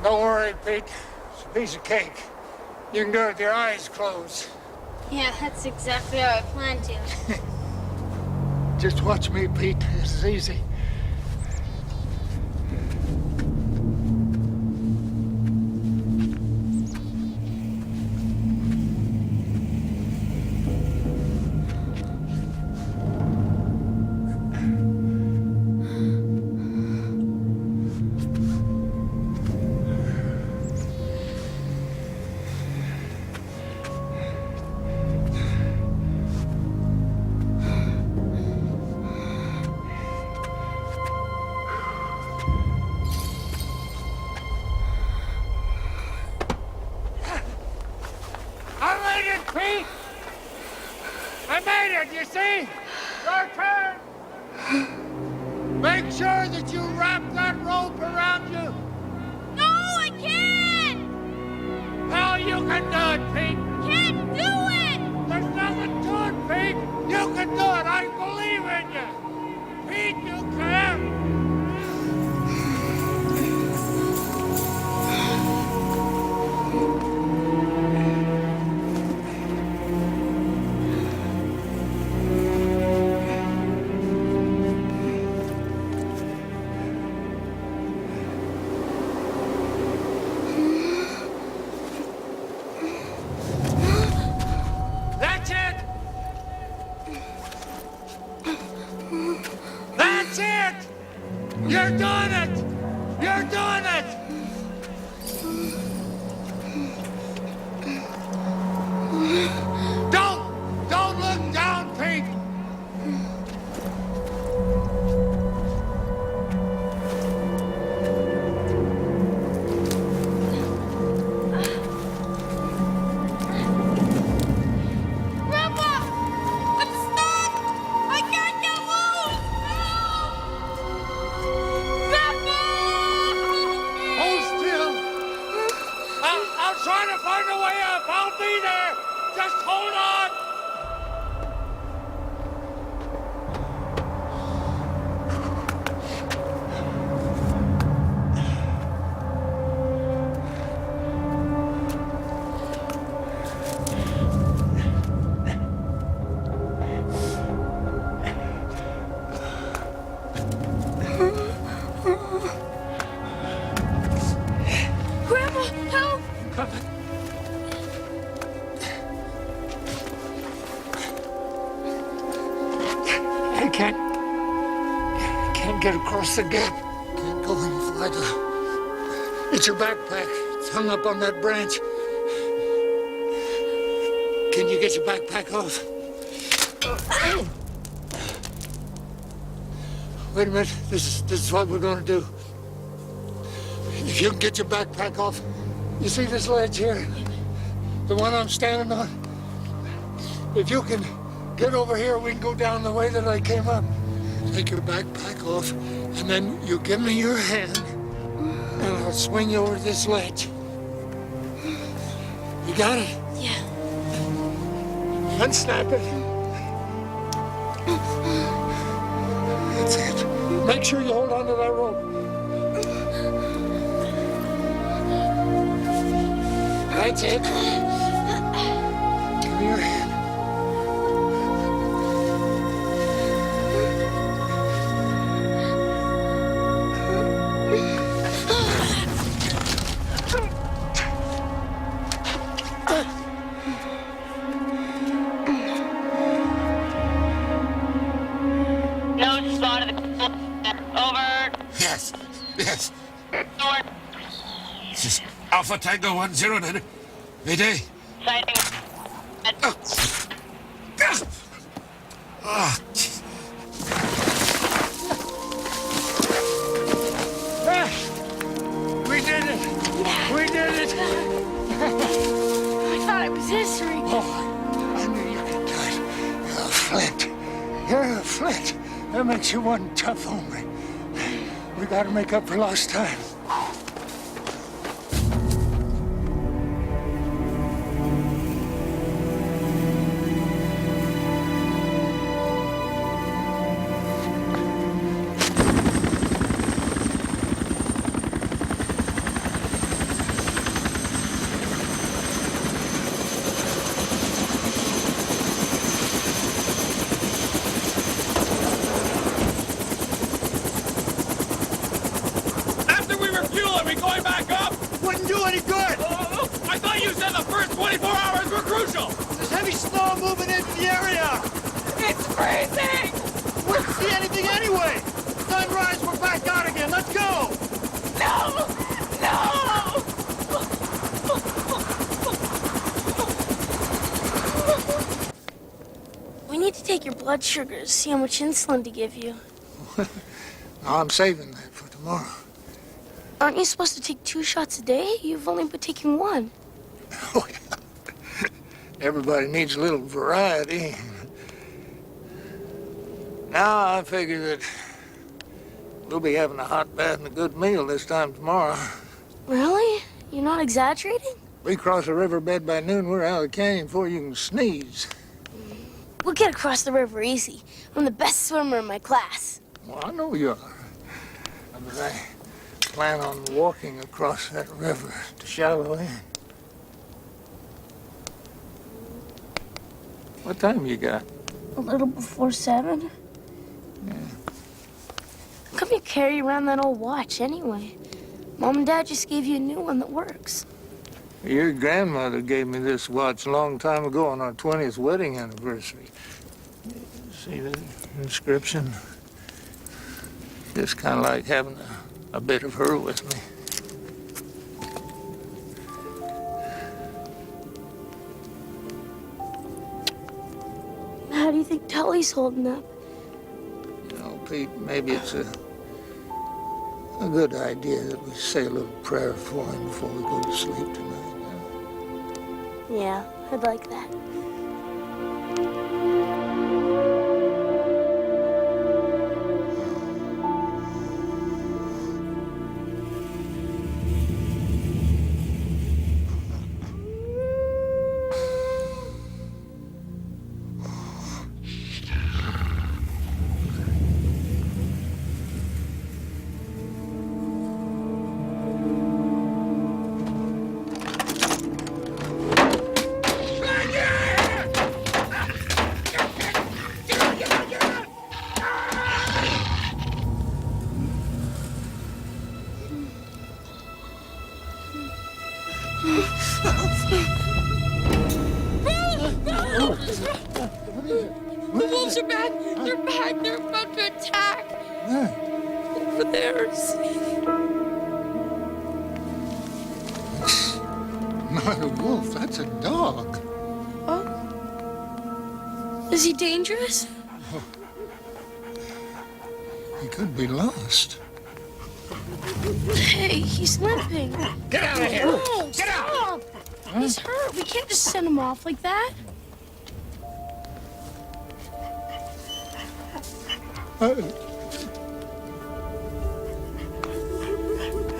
Don't worry, Pete. It's a piece of cake. You can do it with your eyes closed. Yeah, that's exactly how I plan to. Just watch me, Pete. This is easy. I made it, you see? Your turn. Make sure that you wrap that rope around you. No, I can't! Now you can do it, Pete. Can't do it! There's nothing to it, Pete. You can do it. I believe in you. Pete, you can. That's it! That's it! You're doing it! You're doing it! Don't look down, Pete! Grandpa! I'm stuck! I can't get loose! Grandpa! Hold still! I'll try to find a way up! I'll be there! Just hold on! Grandpa, help! I can't get across the gap. Can't go any farther. It's your backpack. It's hung up on that branch. Can you get your backpack off? Wait a minute. This is what we're going to do. If you can get your backpack off, you see this ledge here? The one I'm standing on? If you can get over here, we can go down the way that I came up. Take your backpack off, and then you give me your hand, and I'll swing you over this ledge. You got it? Yeah. Unsnap it. That's it. Make sure you hold on to that rope. That's it. Give me your hand. Yes. Yes. This is Alpha Tango 10. Mayday. Sighting. Ah. We did it! We did it! I thought it was history. Oh, I knew you could do it. You're a Flint. You're a Flint. That makes you one tough hombre. We gotta make up for lost time. After we refuel, are we going back up? Wouldn't do any good! I thought you said the first 24 hours were crucial! There's heavy snow moving into the area! It's freezing! We don't see anything anyway! Sunrise, we're back out again. Let's go! No! No! We need to take your blood sugars, see how much insulin to give you. I'm saving that for tomorrow. Aren't you supposed to take 2 shots a day? You've only been taking 1. Oh, yeah. Everybody needs a little variety. Now I figure that we'll be having a hot bath and a good meal this time tomorrow. Really? You're not exaggerating? We cross the riverbed by noon, we're out of the canyon before you can sneeze. We'll get across the river easy. I'm the best swimmer in my class. Well, I know you are. But I plan on walking across that river to shallow end. What time you got? A little before 7. Yeah. How come you carry around that old watch anyway? Mom and Dad just gave you a new one that works. Your grandmother gave me this watch a long time ago on our 20th wedding anniversary. See the inscription? Just kind of like having a bit of her with me. How do you think Tully's holding up? You know, Pete, maybe it's a good idea that we say a little prayer for him before we go to sleep tonight. Yeah, I'd like that. The wolves are back! They're back! They're about to attack! Over there. Not a wolf, that's a dog. Oh? Is he dangerous? He could be lost. Hey, he's limping. Get out of here! No, get out! He's hurt. We can't just send him off like that.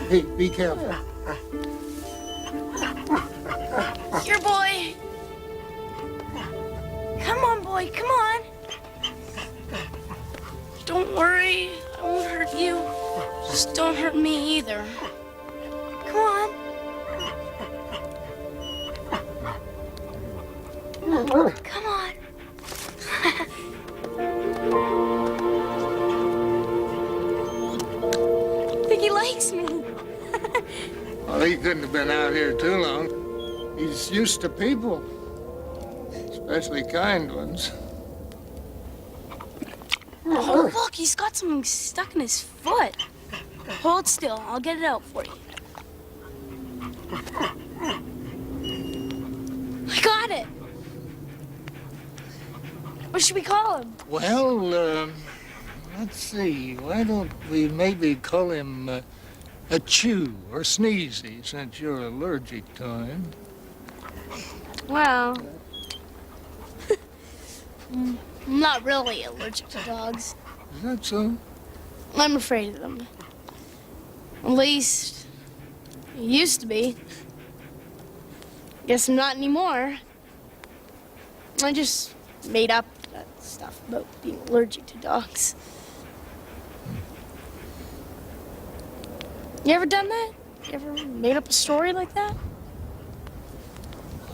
Hey, be careful. Here, boy. Come on, boy. Come on. Don't worry. I won't hurt you. Just don't hurt me either. Come on. Come on. I think he likes me. Well, he couldn't have been out here too long. He's used to people, especially kind ones. Oh, look, he's got something stuck in his foot. Hold still. I'll get it out for you. I got it. What should we call him? Well, let's see. Why don't we maybe call him a Chew or Sneezy, since you're allergic to him? Well, I'm not really allergic to dogs. Is that so? I'm afraid of them. At least, I used to be. Guess I'm not anymore. I just made up that stuff about being allergic to dogs. You ever done that? You ever made up a story like that?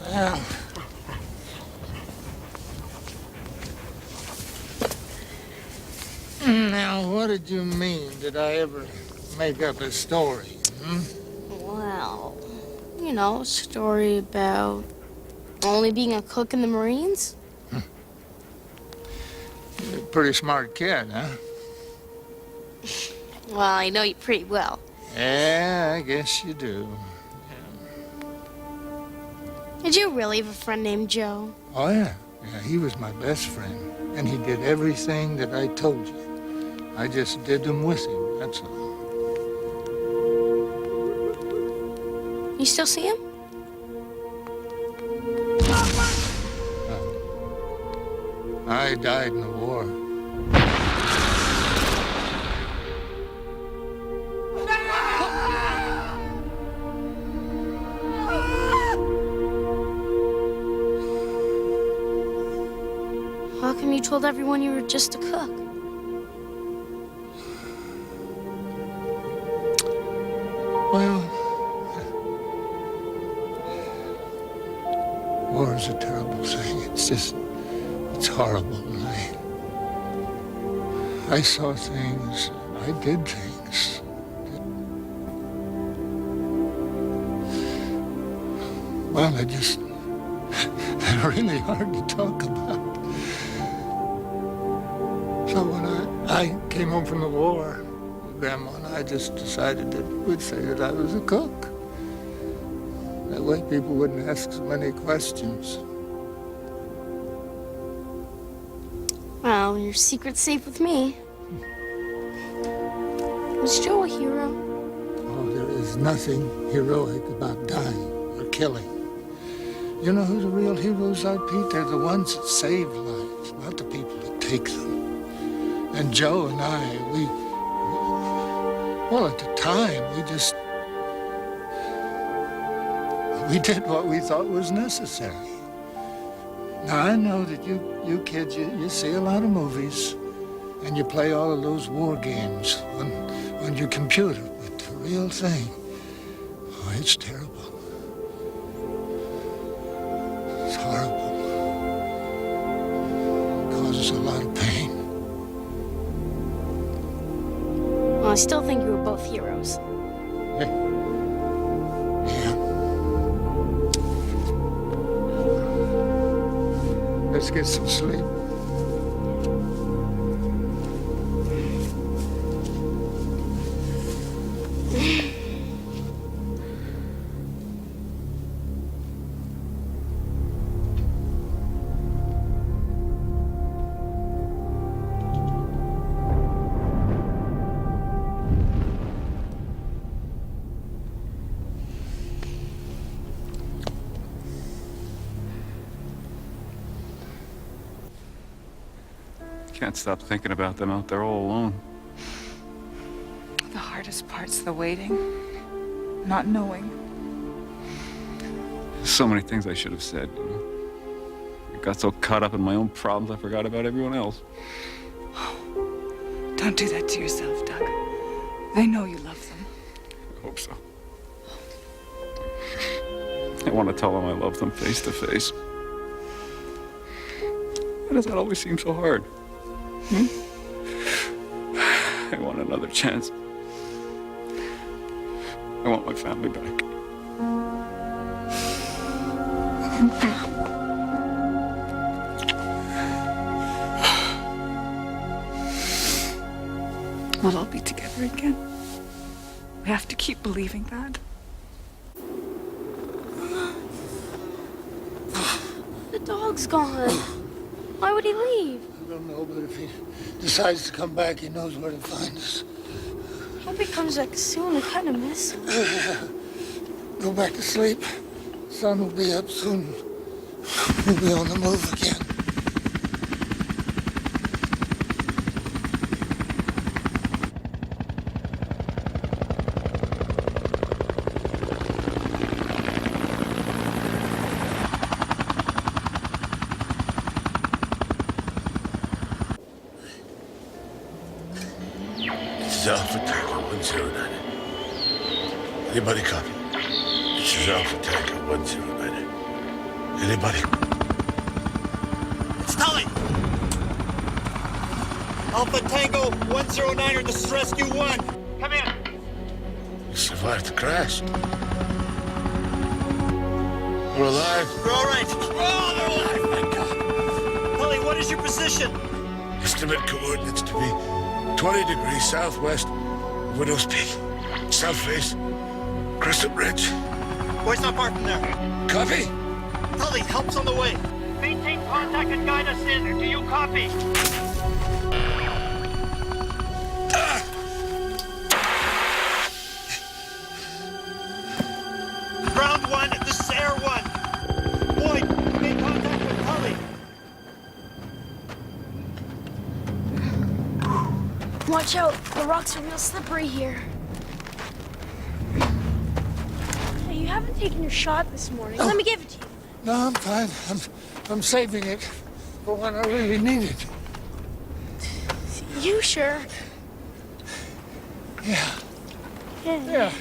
Well, now, what did you mean? Did I ever make up a story? Well, you know, a story about only being a cook in the Marines. You're a pretty smart kid, huh? Well, I know you pretty well. Yeah, I guess you do. Did you really have a friend named Joe? Oh, yeah. Yeah, he was my best friend. And he did everything that I told you. I just did them with him, that's all. You still see him? I died in the war. How come you told everyone you were just a cook? Well, war is a terrible thing. It's horrible. And I saw things, I did things. Well, they're really hard to talk about. So when I came home from the war, Grandma and I just decided that we'd say that I was a cook. That way people wouldn't ask so many questions. Well, your secret's safe with me. Was Joe a hero? Oh, there is nothing heroic about dying or killing. You know who the real heroes are, Pete? They're the ones that save lives, not the people that take them. And Joe and I, well, at the time, we did what we thought was necessary. Now, I know that you kids, you see a lot of movies, and you play all of those war games on your computer, but the real thing, oh, it's terrible. It's horrible. It causes a lot of pain. Well, I still think you were both heroes. Yeah. Let's get some sleep. Can't stop thinking about them out there all alone. The hardest part's the waiting, not knowing. So many things I should have said. You know? I got so caught up in my own problems, I forgot about everyone else. Don't do that to yourself, Doug. They know you love them. I hope so. I want to tell them I love them face to face. Why does that always seem so hard? I want another chance. I want my family back. We'll all be together again. We have to keep believing that. The dog's gone. Why would he leave? I don't know, but if he decides to come back, he knows where to find us. Hope he comes back soon. I kind of miss him. Go back to sleep. Sun will be up soon. We'll be on the move again. This is Alpha Tango 109. Anybody copy? This is Alpha Tango 109. Anybody? It's Tully! Alpha Tango 109er, this is Rescue 1. Come in. You survived the crash. We're alive. We're all right. Oh, they're alive, thank God. Tully, what is your position? Estimate coordinates to be 20 degrees southwest of Widow's Peak. South face, Crescent Ridge. Boy's not far from there. Copy? Tully, help's on the way. Maintain contact and guide us in. Do you copy? Ground 1, this is Air 1. Boyd, make contact with Tully. Watch out. The rocks are real slippery here. Hey, you haven't taken your shot this morning. Let me give it to you. No, I'm fine. I'm saving it for when I really need it. You sure? Yeah. Yeah.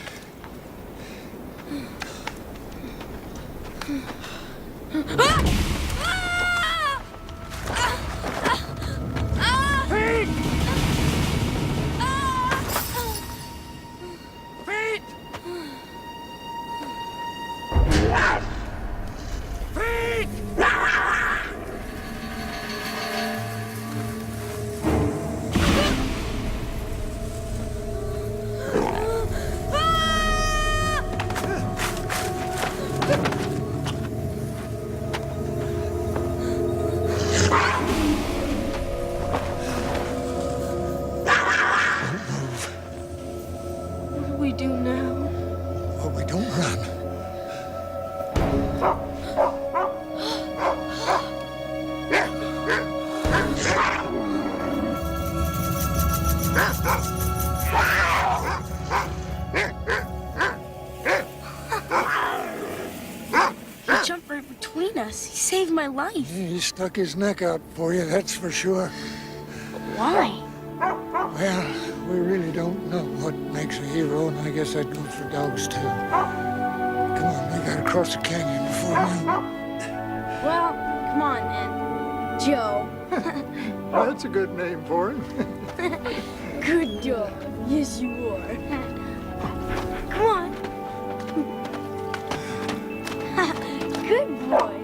What do we do now? Well, we don't run. He jumped right between us. He saved my life. He stuck his neck out for you, that's for sure. Why? Well, we really don't know what makes a hero, and I guess that goes for dogs, too. Come on, we gotta cross the canyon before noon. Well, come on then. Joe. That's a good name for him. Good dog. Yes, you are. Come on. Good boy.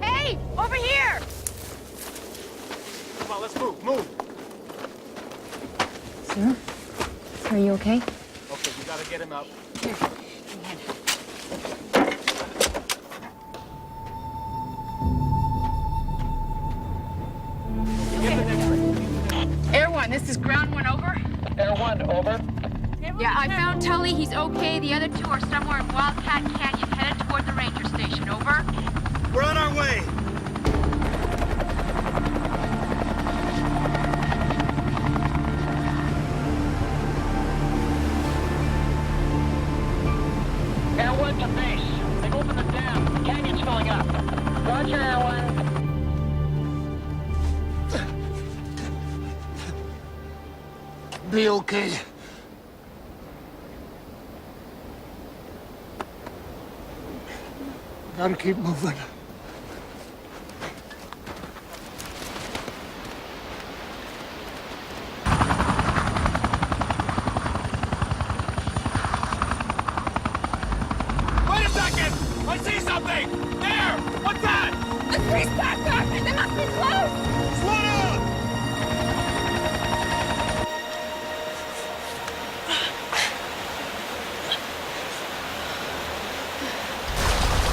Hey, over here! Come on, let's move, move. Sir? Are you okay? Okay, we gotta get him out. Air 1, this is ground 1, over. Air 1, over. Yeah, I found Tully. He's okay. The other two are somewhere in Wildcat Canyon, headed toward the ranger station. Over. We're on our way. Air 1 to base. They've opened the dam. The canyon's filling up. Roger, Air 1. Be okay. Gotta keep moving. Please back up! They must be close! Slow down!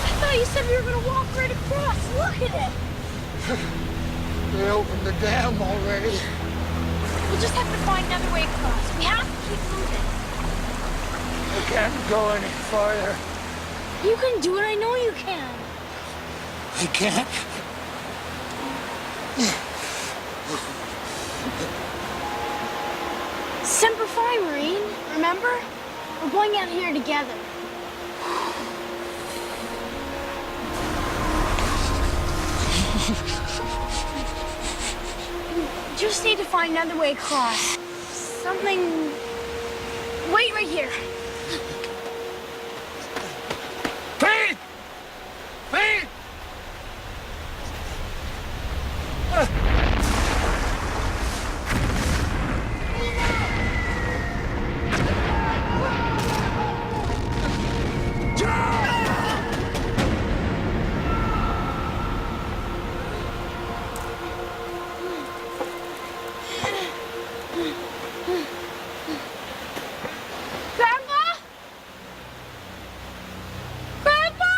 I thought you said we were gonna walk right across. Look at it. They opened the dam already. We'll just have to find another way across. We have to keep moving. We can't go any farther. You can do it. I know you can. I can't. Semper Fi, Marine. Remember? We're going out here together. Just need to find another way across. Something... Wait right here. Pete! Pete! Grandpa? Grandpa?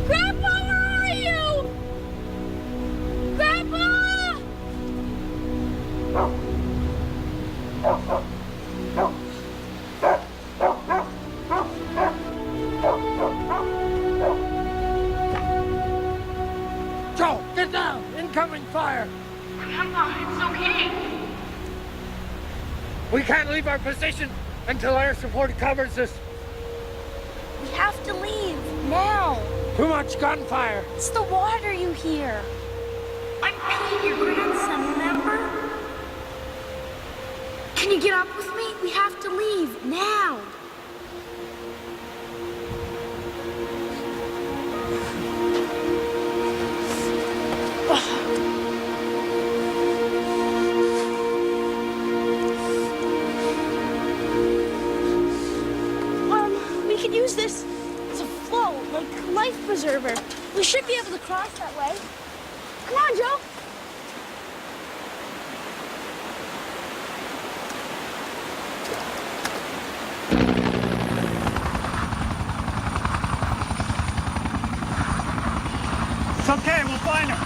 Grandpa, where are you? Grandpa? Joe, get down! Incoming fire! Grandpa, it's okay. We can't leave our position until air support covers us. We have to leave now. Too much gunfire. It's the water you hear. I'm Pete, your grandson, remember? Can you get up with me? We have to leave now. We could use this as a float, like a life preserver. We should be able to cross that way. Come on, Joe. It's okay, we'll find her.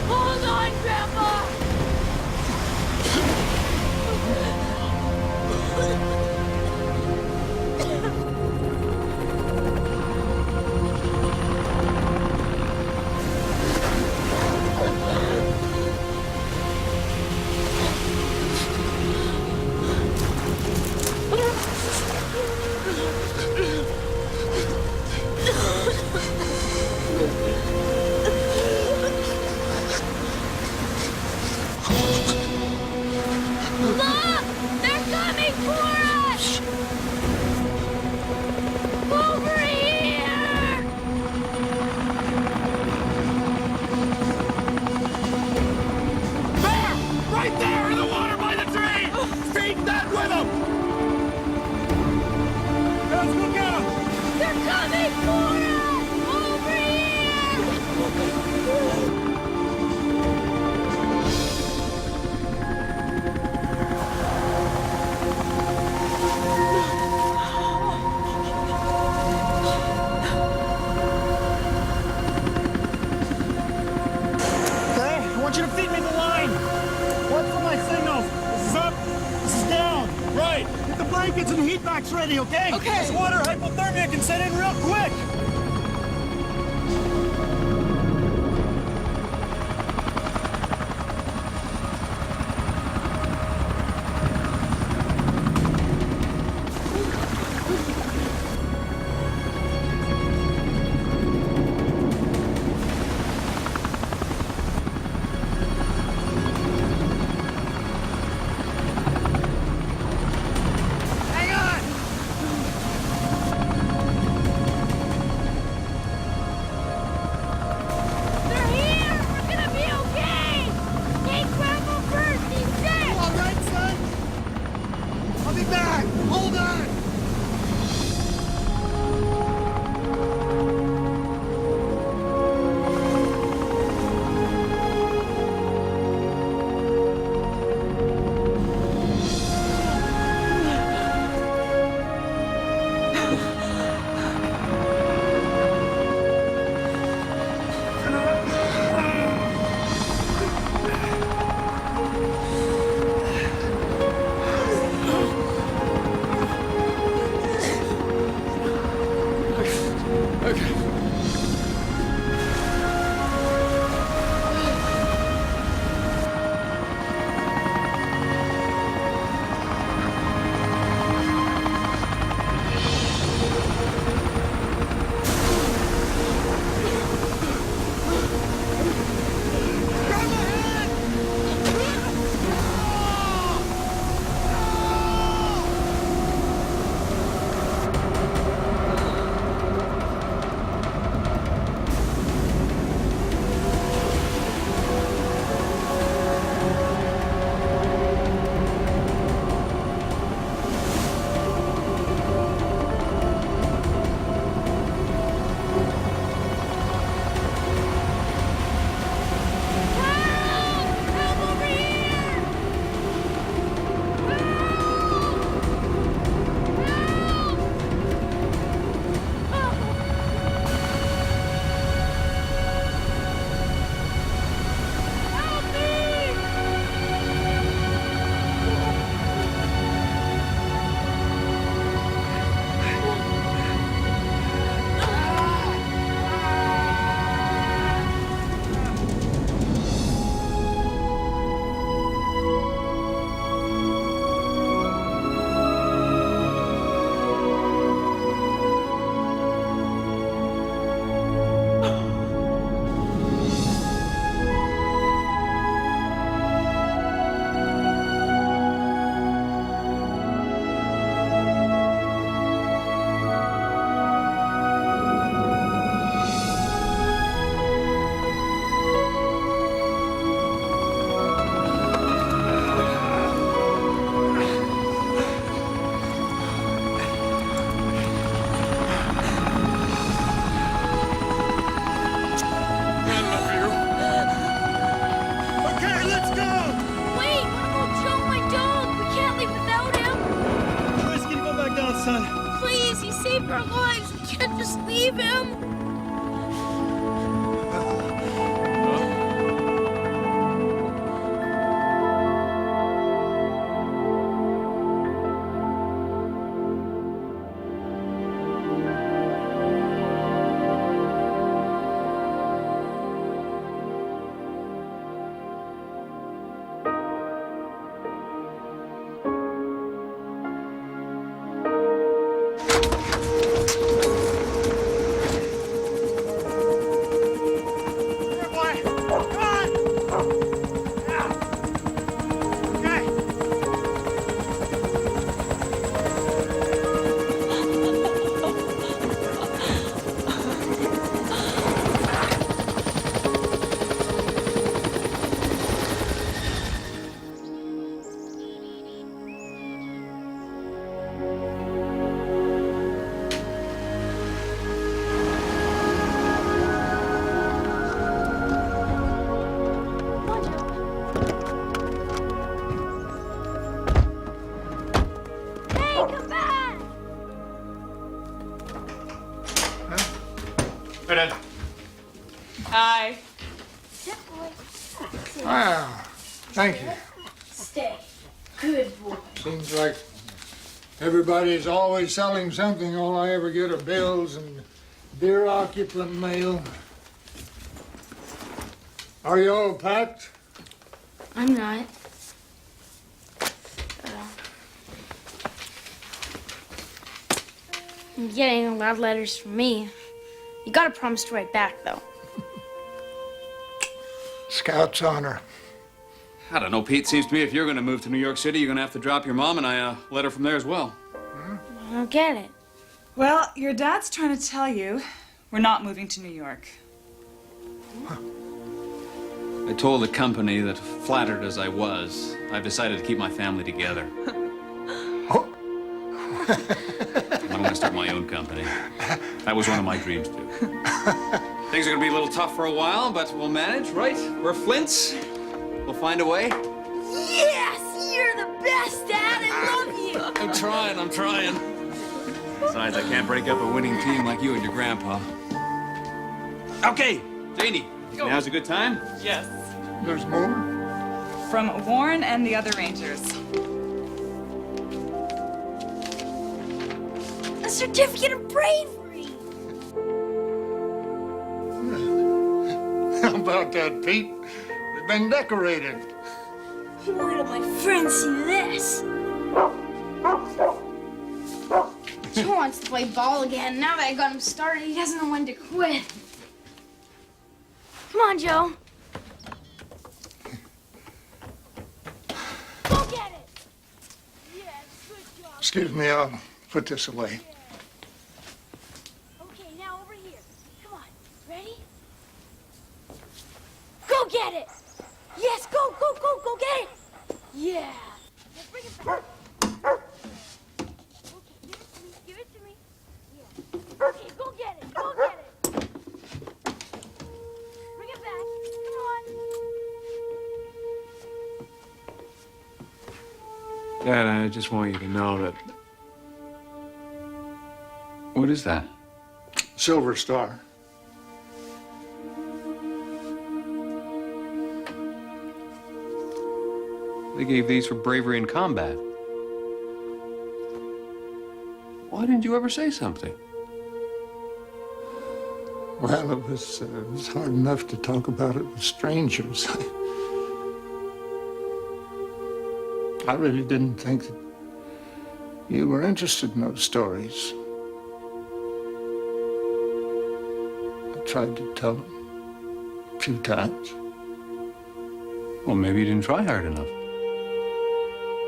Hold on, Grandpa. Look! They're coming for us! Over here! There! Right there in the water by the tree! Feed that with him! Let's go get him! They're coming for us! Over here! Okay, I want you to feed me the line. Watch for my signals. This is up, this is down. Right. Get the blankets and the heat packs ready, okay? Okay. This water hypothermia can set in real quick. leave him? Hi. Wow, thank you. Stay. Good boy. Seems like everybody's always selling something. All I ever get are bills and dear occupant mail. Are you all packed? I'm not. I'm getting a lot of letters from me. You gotta promise to write back, though. Scout's honor. I don't know, Pete. Seems to me if you're going to move to New York City, you're going to have to drop your mom and I a letter from there as well. I don't get it. Well, your dad's trying to tell you we're not moving to New York. I told the company that, flattered as I was, I've decided to keep my family together. I'm going to start my own company. That was one of my dreams, too. Things are going to be a little tough for a while, but we'll manage, right? We're Flints. We'll find a way. Yes! You're the best, Dad! I love you! I'm trying. Besides, I can't break up a winning team like you and your grandpa. Okay, Janie, now's a good time? Yes. There's more? From Warren and the other Rangers. A certificate of bravery! How about that, Pete? We've been decorated. Wait till my friends see this. He wants to play ball again. Now that I got him started, he doesn't know when to quit. Come on, Joe. Go get it! Yes, good job. Excuse me, I'll put this away. Okay, now over here. Come on. Ready? Go get it! Yes, go get it! Yeah. Now bring it back. Okay, give it to me. Yeah. Okay, go get it. Bring it back. Come on. Dad, I just want you to know that... What is that? Silver Star. They gave these for bravery in combat. Why didn't you ever say something? Well, it was hard enough to talk about it with strangers. I really didn't think that you were interested in those stories. I tried to tell them a few times. Well, maybe you didn't try hard enough.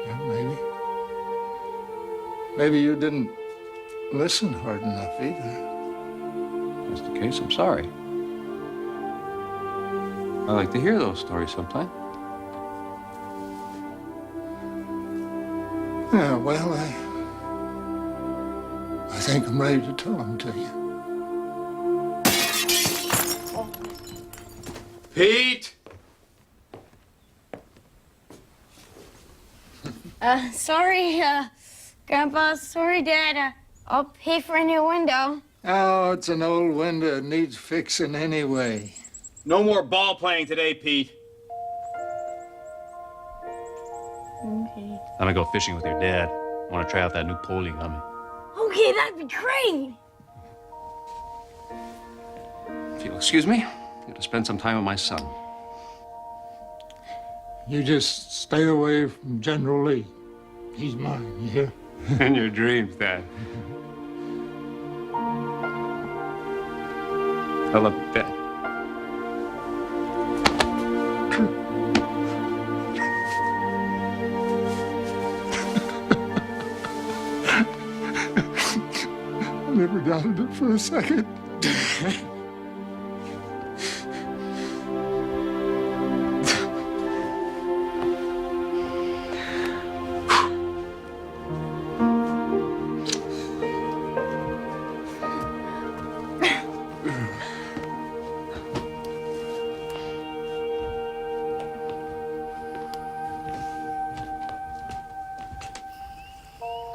Yeah, maybe. Maybe you didn't listen hard enough either. If that's the case, I'm sorry. I like to hear those stories sometime. Yeah, well, I think I'm ready to tell them to you. Pete! Sorry, Grandpa. Sorry, Dad. I'll pay for a new window. Oh, it's an old window. It needs fixing anyway. No more ball playing today, Pete. Okay. I'm gonna go fishing with your dad. I want to try out that new pole you got me. Okay, that'd be great. If you'll excuse me, I'm going to spend some time with my son. You just stay away from General Lee. He's mine, you hear? In your dreams, Dad. I love you, Dad. I never doubted it for a second.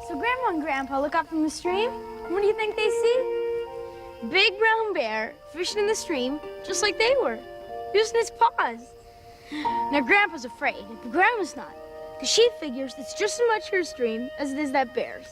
So Grandma and Grandpa look up from the stream. What do you think they see? Big brown bear fishing in the stream, just like they were, using his paws. Now Grandpa's afraid, but Grandma's not, because she figures it's just as much her stream as it is that bear's.